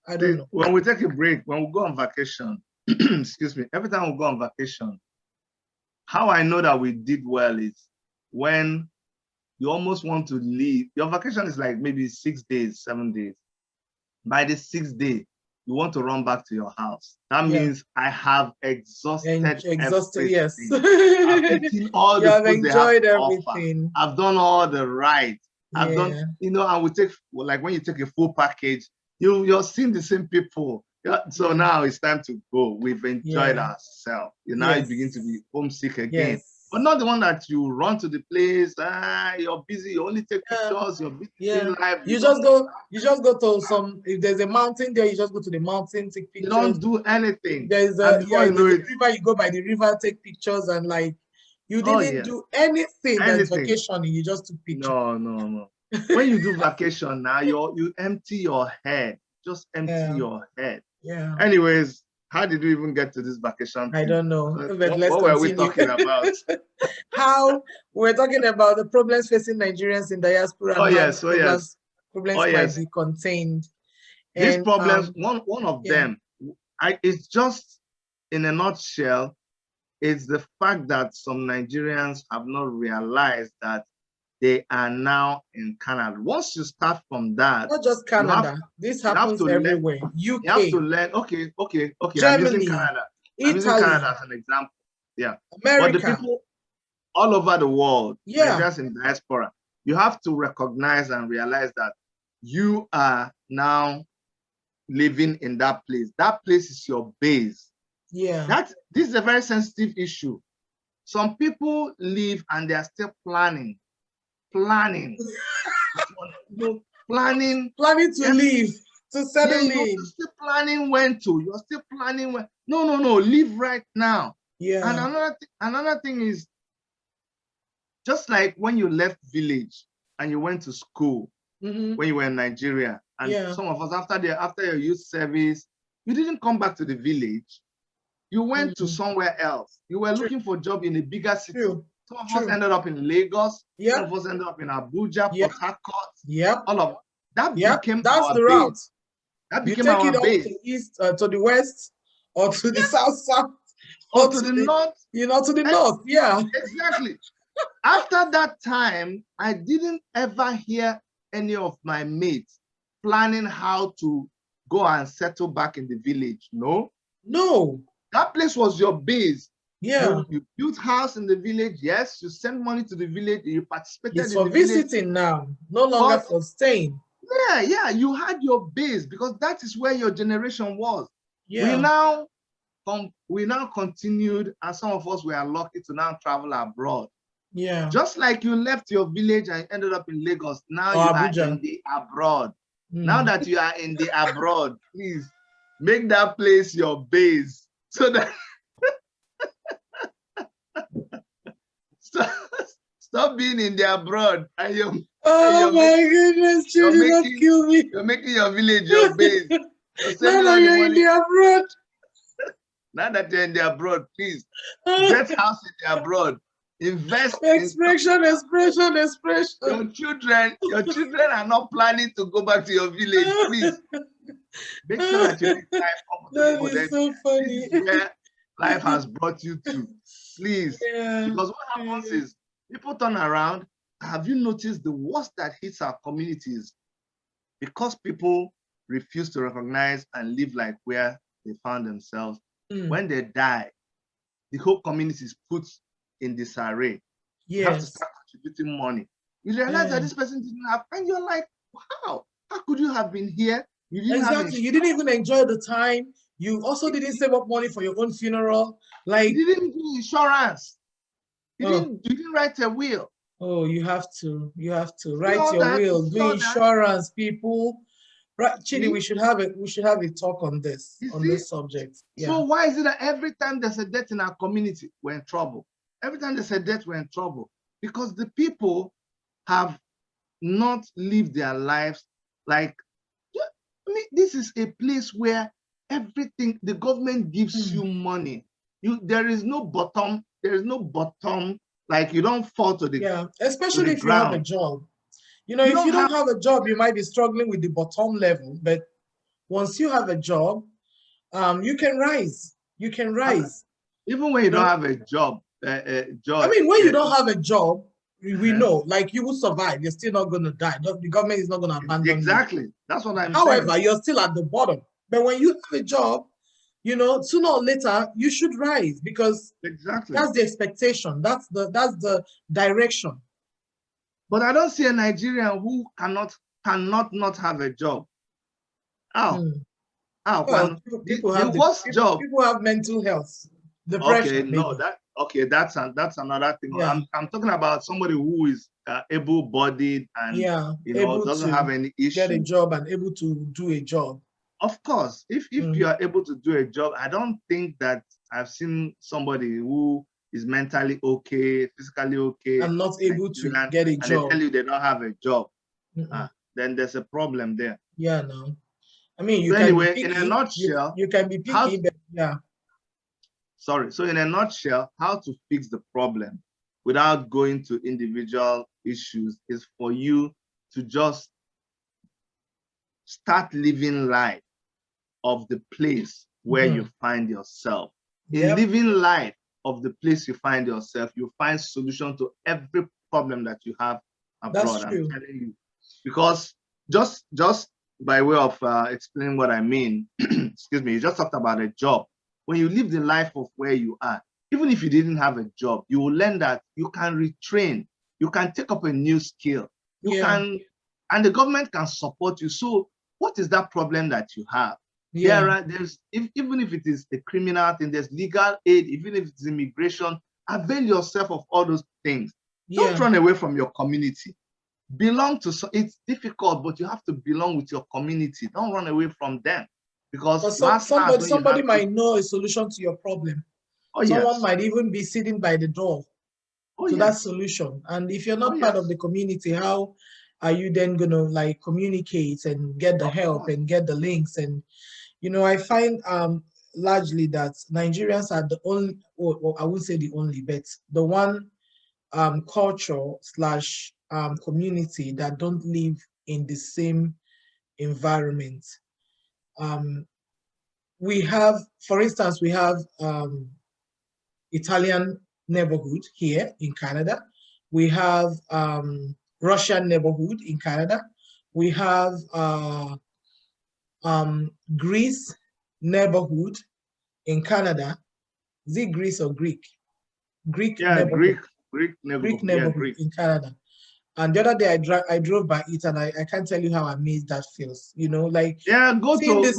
I don't know. When we take a break, when we go on vacation, excuse me, every time we go on vacation, how I know that we did well is when you almost want to leave. Your vacation is like maybe 6 days, 7 days. By the 6th day, you want to run back to your house. That means I have exhausted everything. Yes. I've eaten all the food they have to everything. Offer. I've done all the rides. I've done, and we take, like when you take a full package, you're seeing the same people. So now it's time to go. We've enjoyed ourselves. Now you begin to be homesick again. But not the one that you run to the place, you're busy, you only take pictures, you're busy in life. You just go to some, if there's a mountain there, you just go to the mountain, take pictures. You don't do anything. There's a river, you go by the river, take pictures, and like you didn't do anything that's vacationing, you just took pictures. No. When you do vacation now, you empty your head. Just empty your head. Yeah. Anyways, how did we even get to this vacation? I don't know. What were we talking about? How we're talking about the problems facing Nigerians in diaspora. Problems might be contained. These problems, one of them, it's just in a nutshell, is the fact that some Nigerians have not realized that they are now in Canada. Once you start from that, not just Canada, this happens everywhere. UK. You have to learn. Okay. Germany, I'm using Canada. Italy, I'm using Canada as an example. Yeah. America. But the people all over the world, Nigerians in diaspora, you have to recognize and realize that you are now living in that place. That place is your base. Yeah. This is a very sensitive issue. Some people live and they are still planning. planning. Planning to leave, to settle in. You're still planning when to. You're still planning when. No, leave right now. Yeah. And another thing is, just like when you left village and you went to school when you were in Nigeria, and some of us after your youth service, you didn't come back to the village. You went to somewhere else. You were looking for a job in a bigger city. Some of us ended up in Lagos. Some of us ended up in Abuja, Port Harcourt. All of that became that's our the base. route. That became you take our it base. up to the east, to the west, or to the south, or to the north. To the north. Yeah. Exactly. After that time, I didn't ever hear any of my mates planning how to go and settle back in the village. No. That place was your base. Yeah. You built house in the village. Yes, you sent money to the village. You participated it's in for the visiting village. now, no longer for staying. Yeah, you had your base because that is where your generation was. Yeah. We now continued, and some of us were lucky to now travel abroad. Yeah. Just like you left your village and ended up in Lagos, now you are in the abroad. Now that you are in the abroad, please make that place your base so that stop being in the abroad and you're goodness, Chidi, don't kill me. You're making your village your base. Now that you're in the abroad. Now that you're in the abroad, please get house in the abroad. Invest. Expression. Your children are not planning to go back to your village. Please make sure that you make life comfortable. That is so funny. This is where life has brought you to. Please. Because what happens is people turn around. Have you noticed the worst that hits our communities? Because people refuse to recognize and live like where they found themselves. When they die, the whole community is put in disarray. You have to start contributing money. You realize that this person didn't have, and you're like, wow, how could you have been here? You didn't you didn't even enjoy the time. You also didn't save up money for your own funeral. Like, you didn't do insurance. You didn't write a will. Oh, you have to write your will, do insurance, people. Right, Chidi, we should have a talk on this subject. Yeah. So why is it that every time there's a death in our community, we're in trouble? Every time there's a death, we're in trouble. Because the people have not lived their lives like, I mean, this is a place where everything, the government gives you money. There is no bottom, like you don't fall to the especially if you have a job. You know, if you don't have a job, you might be struggling with the bottom level. But once you have a job, you can rise. You can rise. Even when you don't have a job. I mean, when you don't have a job, we know, like, you will survive. You're still not going to die. The government is not going to abandon you. Exactly. That's what I'm saying. However, you're still at the bottom. But when you have a job, you know, sooner or later, you should rise because that's the expectation. That's the direction. But I don't see a Nigerian who cannot not have a job. How? Well, people have mental health, depression. That's another thing. Yeah. I'm talking about somebody who is able-bodied and doesn't have any issue. Get a job and able to do a job. Of course, if you are able to do a job, I don't think that I've seen somebody who is mentally okay, physically okay, and not able to get a job. And they tell you they don't have a job. Then there's a problem there. Yeah, no. I mean, you so can anyway, be picky. In a nutshell, you can be picky, but yeah. Sorry. So in a nutshell, how to fix the problem without going to individual issues is for you to just start living life of the place where you find yourself. In living life of the place you find yourself, you find solution to every problem that you have abroad. That's true. I'm telling you. Because just by way of explaining what I mean, excuse me, you just talked about a job. When you live the life of where you are, even if you didn't have a job, you will learn that you can retrain, you can take up a new skill, you can, and the government can support you. So what is that problem that you have? Even if it is a criminal thing, there's legal aid, even if it's immigration, avail yourself of all those things. Don't run away from your community. belong to, so it's difficult, but you have to belong with your community. Don't run away from them, because somebody might know a solution to your problem. Oh, someone yes. might even be sitting by the door to that solution. And if you're not part of the community, how are you then going to like communicate and get the help and get the links? And you know, I find largely that Nigerians are the only, or I wouldn't say the only, but the one culture slash community that don't live in the same environment. We have, for instance, we have Italian neighborhood here in Canada. We have Russian neighborhood in Canada. We have Greece neighborhood in Canada. Is it Greece or Greek? Greek neighborhood. Greek neighborhood in Canada. And the other day I drove by it, and I can't tell you how amazed that feels. You know, like go to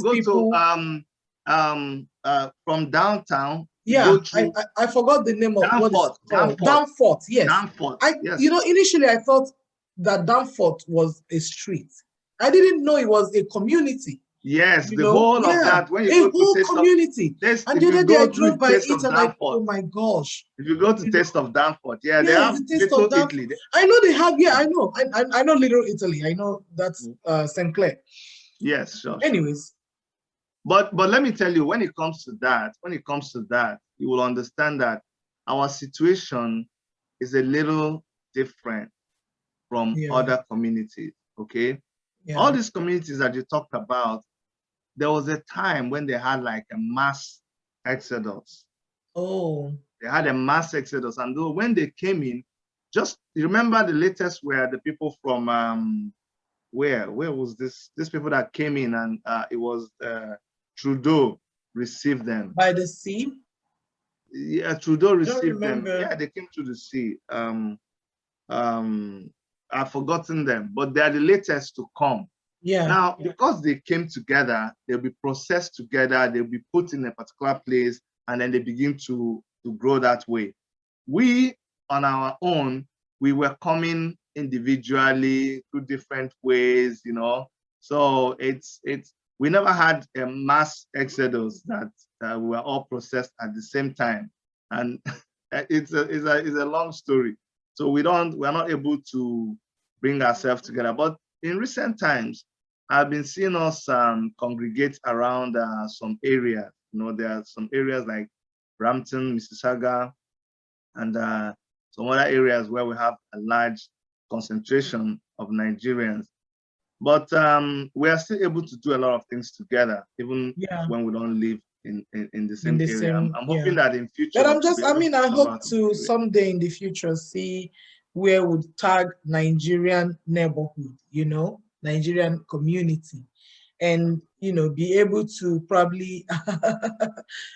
from downtown. Yeah, I forgot the name of what it's called. Danforth, yes. Danforth, yes. You know, initially I thought that Danforth was a street. I didn't know it was a community. Yes, the whole of that. When you go to community. And the other day I drove by it and like, oh my gosh. If you go to Taste of Danforth, they have Little Italy. I know they have, I know. I know Little Italy. I know that's St. Clair. Yes, sure. Anyways. But let me tell you, when it comes to that, you will understand that our situation is a little different from other communities, okay? Yeah. All these communities that you talked about, there was a time when they had like a mass exodus. Oh. They had a mass exodus, and when they came in, just remember the latest were the people from where was this? These people that came in, and it was Trudeau received them. By the sea? Yeah, Trudeau received them. Yeah, they came to the sea. I've forgotten them, but they are the latest to come. Yeah. Now, because they came together, they'll be processed together, they'll be put in a particular place, and then they begin to grow that way. We, on our own, we were coming individually through different ways, you know. So we never had a mass exodus that we were all processed at the same time, and it's a long story. So we're not able to bring ourselves together. But in recent times, I've been seeing us congregate around some areas. You know, there are some areas like Brampton, Mississauga, and some other areas where we have a large concentration of Nigerians. But we are still able to do a lot of things together, even when we don't live in the same area. I'm hoping that in future. But I hope to someday in the future see where we tag Nigerian neighborhood, you know, Nigerian community, and you know, be able to probably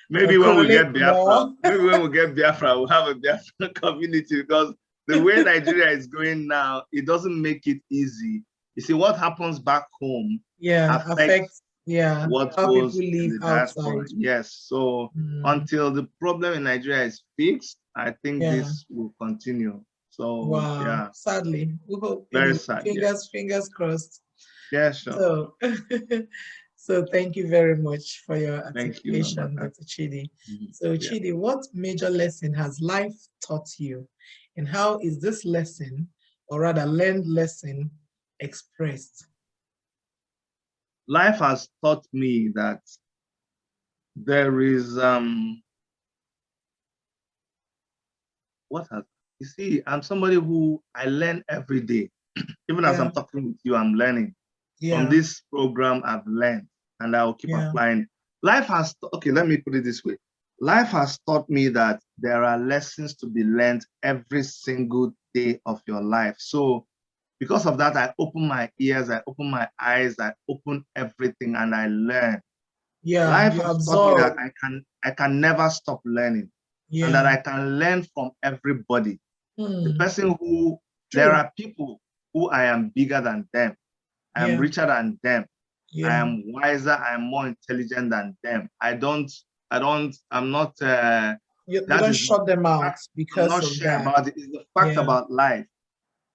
maybe when we get Biafra, we'll have a Biafra community, because the way Nigeria is going now, it doesn't make it easy. You see, what happens back home affects what how goes people live outside. Yes, so until the problem in Nigeria is fixed, I think this will continue. So sadly, we hope. Very sad. Fingers crossed. Yeah, sure. So thank you very much for your participation, Dr. Chidi. So Chidi, what major lesson has life taught you, and how is this lesson, or rather learned lesson, expressed? Life has taught me that there is you see, I'm somebody who I learn every day. Even as I'm talking with you, I'm learning. From this program, I've learned, and I will keep applying. Life has, let me put it this way. Life has taught me that there are lessons to be learned every single day of your life. So because of that, I open my ears, I open my eyes, I open everything, and I learn. Life has taught me that I can never stop learning, and that I can learn from everybody. The person there are people who I am bigger than them. I am richer than them. I am wiser. I am more intelligent than them. I'm not. You don't shut them out because I'm not of sure that. about it. It's the fact about life.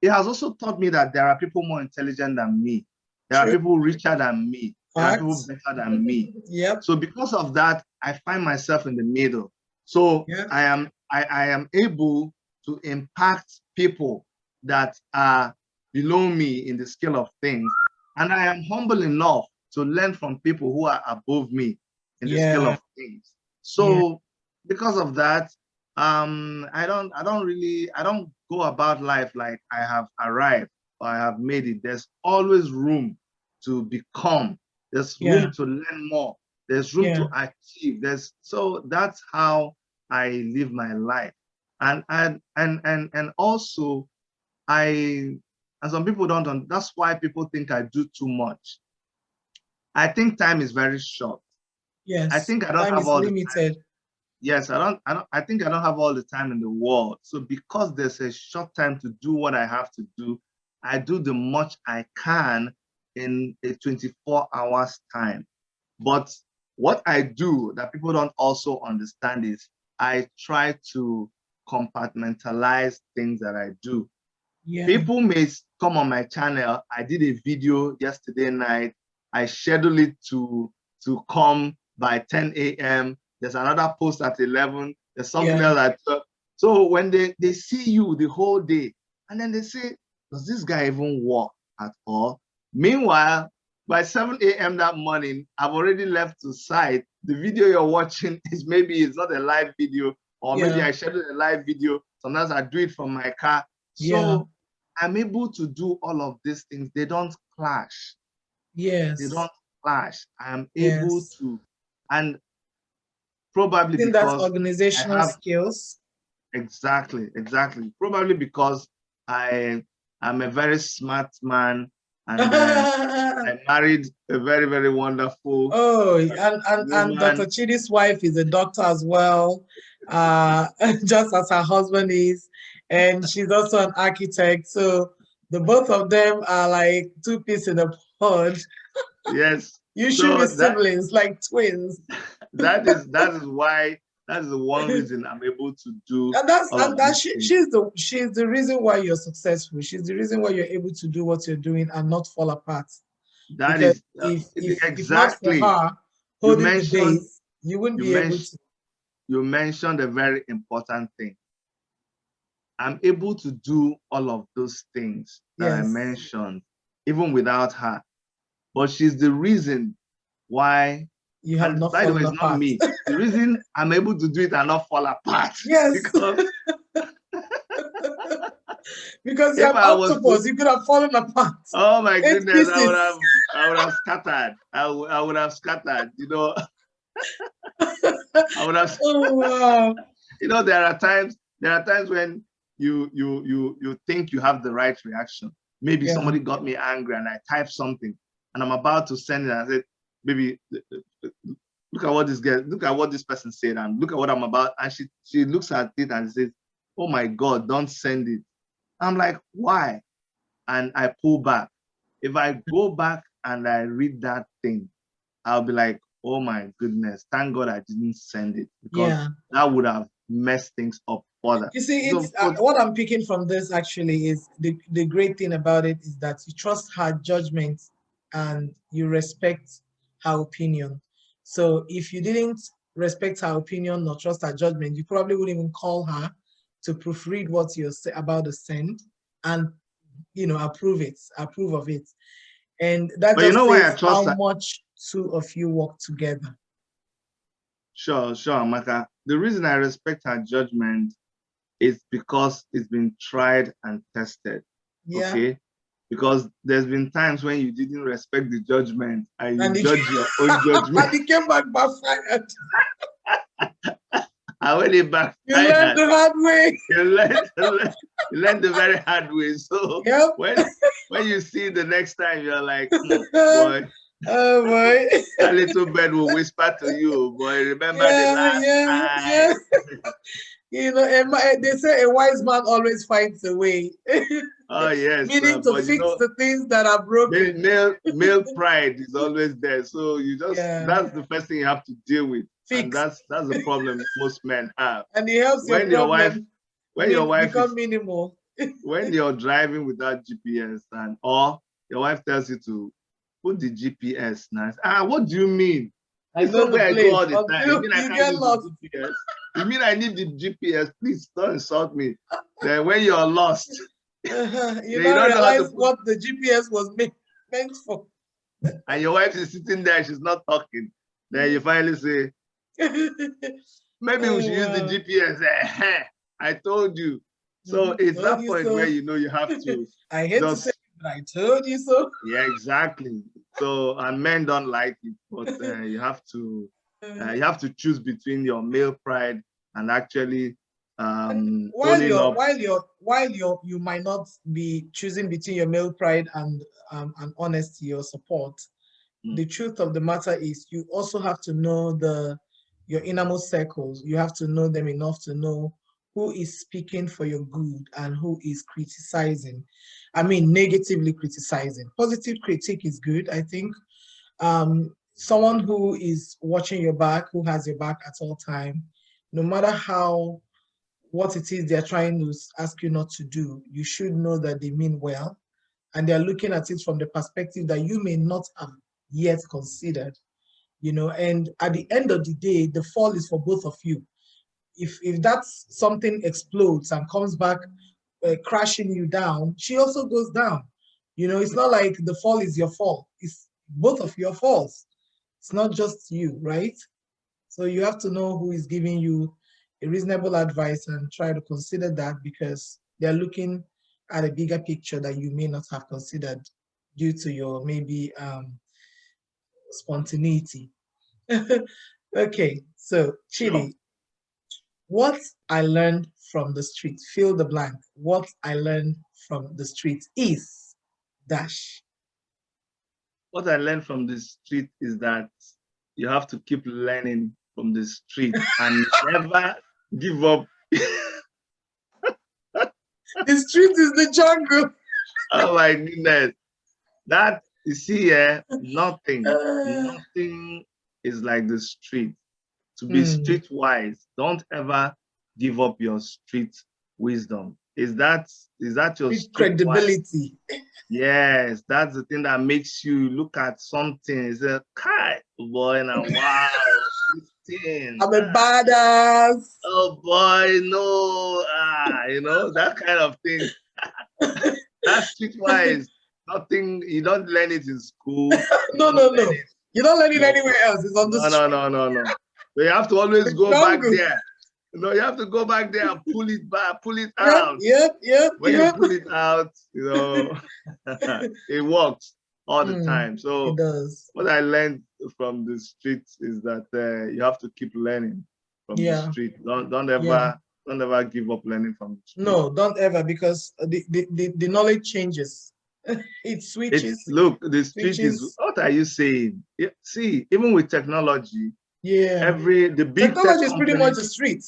it has also taught me that there are people more intelligent than me. There are people richer than me. There are people better than me. Yep. So because of that, I find myself in the middle. So I am able to impact people that are below me in the scale of things. And I am humble enough to learn from people who are above me in the scale of things. So because of that, I don't go about life like I have arrived or I have made it. There's always room to become. There's room to learn more. There's room to achieve. So that's how I live my life. And also and some people don't, that's why people think I do too much. I think time is very short. Yes. I think I don't have all limited. The time. Yes, I think I don't have all the time in the world. So because there's a short time to do what I have to do, I do the much I can in a 24 hours time. But what I do that people don't also understand is I try to compartmentalize things that I do. People may come on my channel. I did a video yesterday night. I schedule it to come by 10 a.m. There's another post at 11. There's something else at 12. So when they see you the whole day, and then they say, does this guy even work at all? Meanwhile, by 7 a.m. that morning, I've already left to site. The video you're watching is maybe it's not a live video, or maybe I schedule a live video. Sometimes I do it from my car. So I'm able to do all of these things. They don't clash. Yes. They don't clash. I am able to, and probably because that's organizational skills. Exactly. Probably because I am a very smart man, and I married a very, very wonderful. And Dr. Chidi's wife is a doctor as well, just as her husband is, and she's also an architect. So the both of them are like two peas in a pod. Yes. You should be siblings, like twins. That is why. That's the one reason I'm able to do. And she's the reason why you're successful. She's the reason why you're able to do what you're doing and not fall apart. If not for her holding the base, you wouldn't be able to. You mentioned a very important thing. I'm able to do all of those things that I mentioned, even without her. But she's the reason why. You have not fallen apart. It's not me. The reason I'm able to do it and not fall apart. Yes. Because you have octopus, you could have fallen apart. Oh my goodness, I would have scattered. I would have scattered, you know. I would have. Oh wow. You know, there are times when you think you have the right reaction. Maybe somebody got me angry and I typed something and I'm about to send it and I said, baby, look at what this person said, and look at what I'm about. And she looks at it and says, oh my God, don't send it. I'm like, why? And I pull back. If I go back and I read that thing, I'll be like, oh my goodness, thank God I didn't send it, because that would have messed things up further. You see, it's what I'm picking from this actually is the great thing about it is that you trust her judgment and you respect her opinion. So if you didn't respect her opinion nor trust her judgment, you probably wouldn't even call her to proofread what you're about to send and, you know, approve of it. And that just says how much two of you work together. Sure, Amaka. The reason I respect her judgment is because it's been tried and tested. Yeah. Okay. Because there's been times when you didn't respect the judgment and you judge your own judgment. And it came back backfired. I went it back. You learned the hard way. You learned the very hard way. So when you see the next time, you're like, boy. Oh boy. A little bird will whisper to you, boy. Remember the last time. You know, they say a wise man always finds a way. Oh yes. Meaning to fix the things that are broken. Male pride is always there. So you just that's the first thing you have to deal with. Fix. And that's the problem most men have. And it helps when your wife become minimal. when you're driving without GPS or your wife tells you to put the GPS now. What do you mean? I It's know not the where I go all the place time. You mean I you can't get use lost. the GPS? You mean I need the GPS? Please don't insult me. Then when you're lost, You you don't don't know how to realize what the GPS was meant for. and your wife is sitting there, she's not talking. Then you finally say, maybe we should use the GPS. I told you. So it's that point where you know you have to. I hate to say it, but I told you so. Yeah, exactly. So, and men don't like it, but you have to choose between your male pride and actually while you might not be choosing between your male pride and honesty or support. The truth of the matter is you also have to know your innermost circles. You have to know them enough to know who is speaking for your good and who is criticizing. I mean, negatively criticizing. Positive critique is good, I think. Someone who is watching your back, who has your back at all time, no matter what it is they're trying to ask you not to do, you should know that they mean well. And they're looking at it from the perspective that you may not have yet considered, and at the end of the day, the fall is for both of you. If that's something explodes and comes back crashing you down, she also goes down. It's not like the fall is your fault. It's both of your faults. It's not just you, right? So you have to know who is giving you a reasonable advice and try to consider that, because they're looking at a bigger picture that you may not have considered due to your maybe spontaneity. Okay, so Chidi, what I learned from the street, fill the blank. What I learned from the street is dash. What I learned from the street is that you have to keep learning from the street and never give up. The street is the jungle. Oh my goodness. That, you see, nothing is like the street. To be streetwise, don't ever give up your street wisdom. Is that your street credibility? Yes, that's the thing that makes you look at something. It's a kai boy, and wow, I'm a badass. Oh boy, no, that kind of thing. That's streetwise. Nothing, you don't learn it in school. No. You don't learn it anywhere else. It's on the street. No. So you have to always go back there. You have to go back there and pull it back, pull it out. Yep. When you pull it out, it works all the time. So it does. What I learned from the streets is that you have to keep learning from the street. Don't ever give up learning from the street. No, don't ever, because the knowledge changes. It switches. Look, the street is, what are you saying? See, even with technology, the big technology is pretty much the street.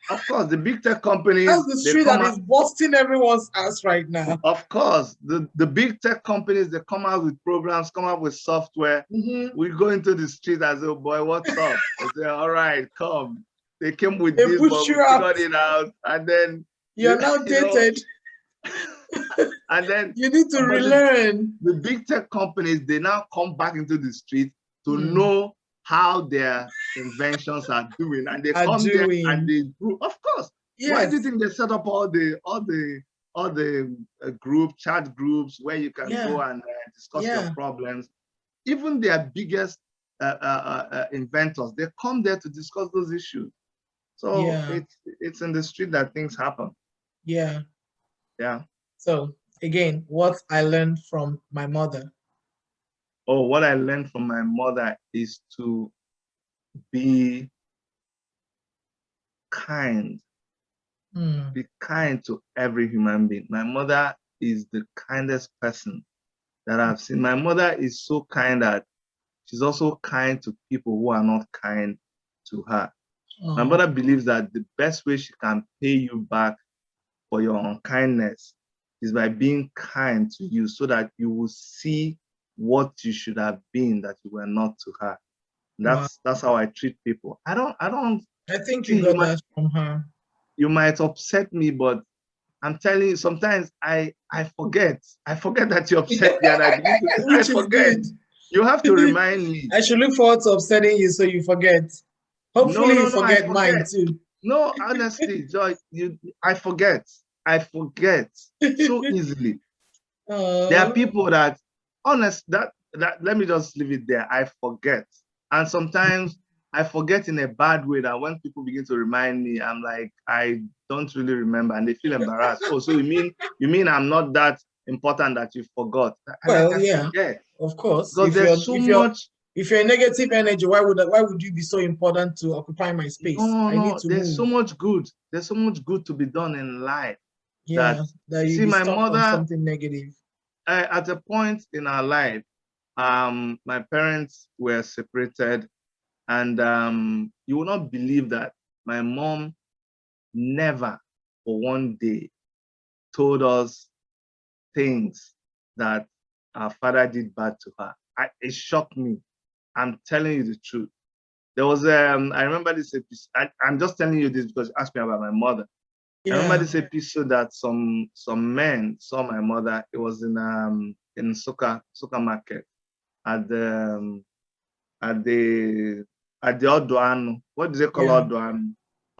Of course, the big tech companies. That's the street that is busting everyone's ass right now. Of course, the big tech companies, they come out with programs, come out with software. We go into the street as a boy, what's up? I say, all right, come. They came with this, but we figured it out, and then you're now dated. And then you need to relearn. The big tech companies, they now come back into the street to know how their inventions are doing, and they come there and they improve. Of course. Yes. Why do you think they set up all the chat groups where you can go and discuss your problems? Even their biggest inventors, they come there to discuss those issues. So it's in the street that things happen. Yeah. So again, what I learned from my mother. Oh, what I learned from my mother is to be kind. Be kind to every human being. My mother is the kindest person that I've seen. My mother is so kind that she's also kind to people who are not kind to her. My mother believes that the best way she can pay you back for your unkindness is by being kind to you, so that you will see what you should have been that you were not to her. That's how I treat people. I think you got that from her. You might upset me, but I'm telling you, sometimes I forget. I forget that you upset me, and I begin to. I Which is forget. good. You have to remind me. I should look forward to upsetting you so you forget. No, Hopefully no, you no. I forget mine forget. too. No, honestly, Joy, I forget. I forget so easily. There are people that, let me just leave it there. I forget. And sometimes I forget in a bad way that when people begin to remind me, I'm like, I don't really remember, and they feel embarrassed. Oh, so you mean I'm not that important that you forgot? Well, I yeah, forget. of course. Because there's so much. If you're a negative energy, why would you be so important to occupy my space? No, I need no, to there's move. so much good. There's so much good to be done in life. Yeah, That, that you'll see, be my stuck on mother, something negative. at a point in our life, my parents were separated, and you will not believe that my mom never for one day told us things that our father did bad to her. It shocked me. I'm telling you the truth. There was I remember this episode. I'm just telling you this because you asked me about my mother. I remember Yeah, this episode that some men saw my mother. It was in Soka market at the at the Odoano. What do they call yeah. Odoano?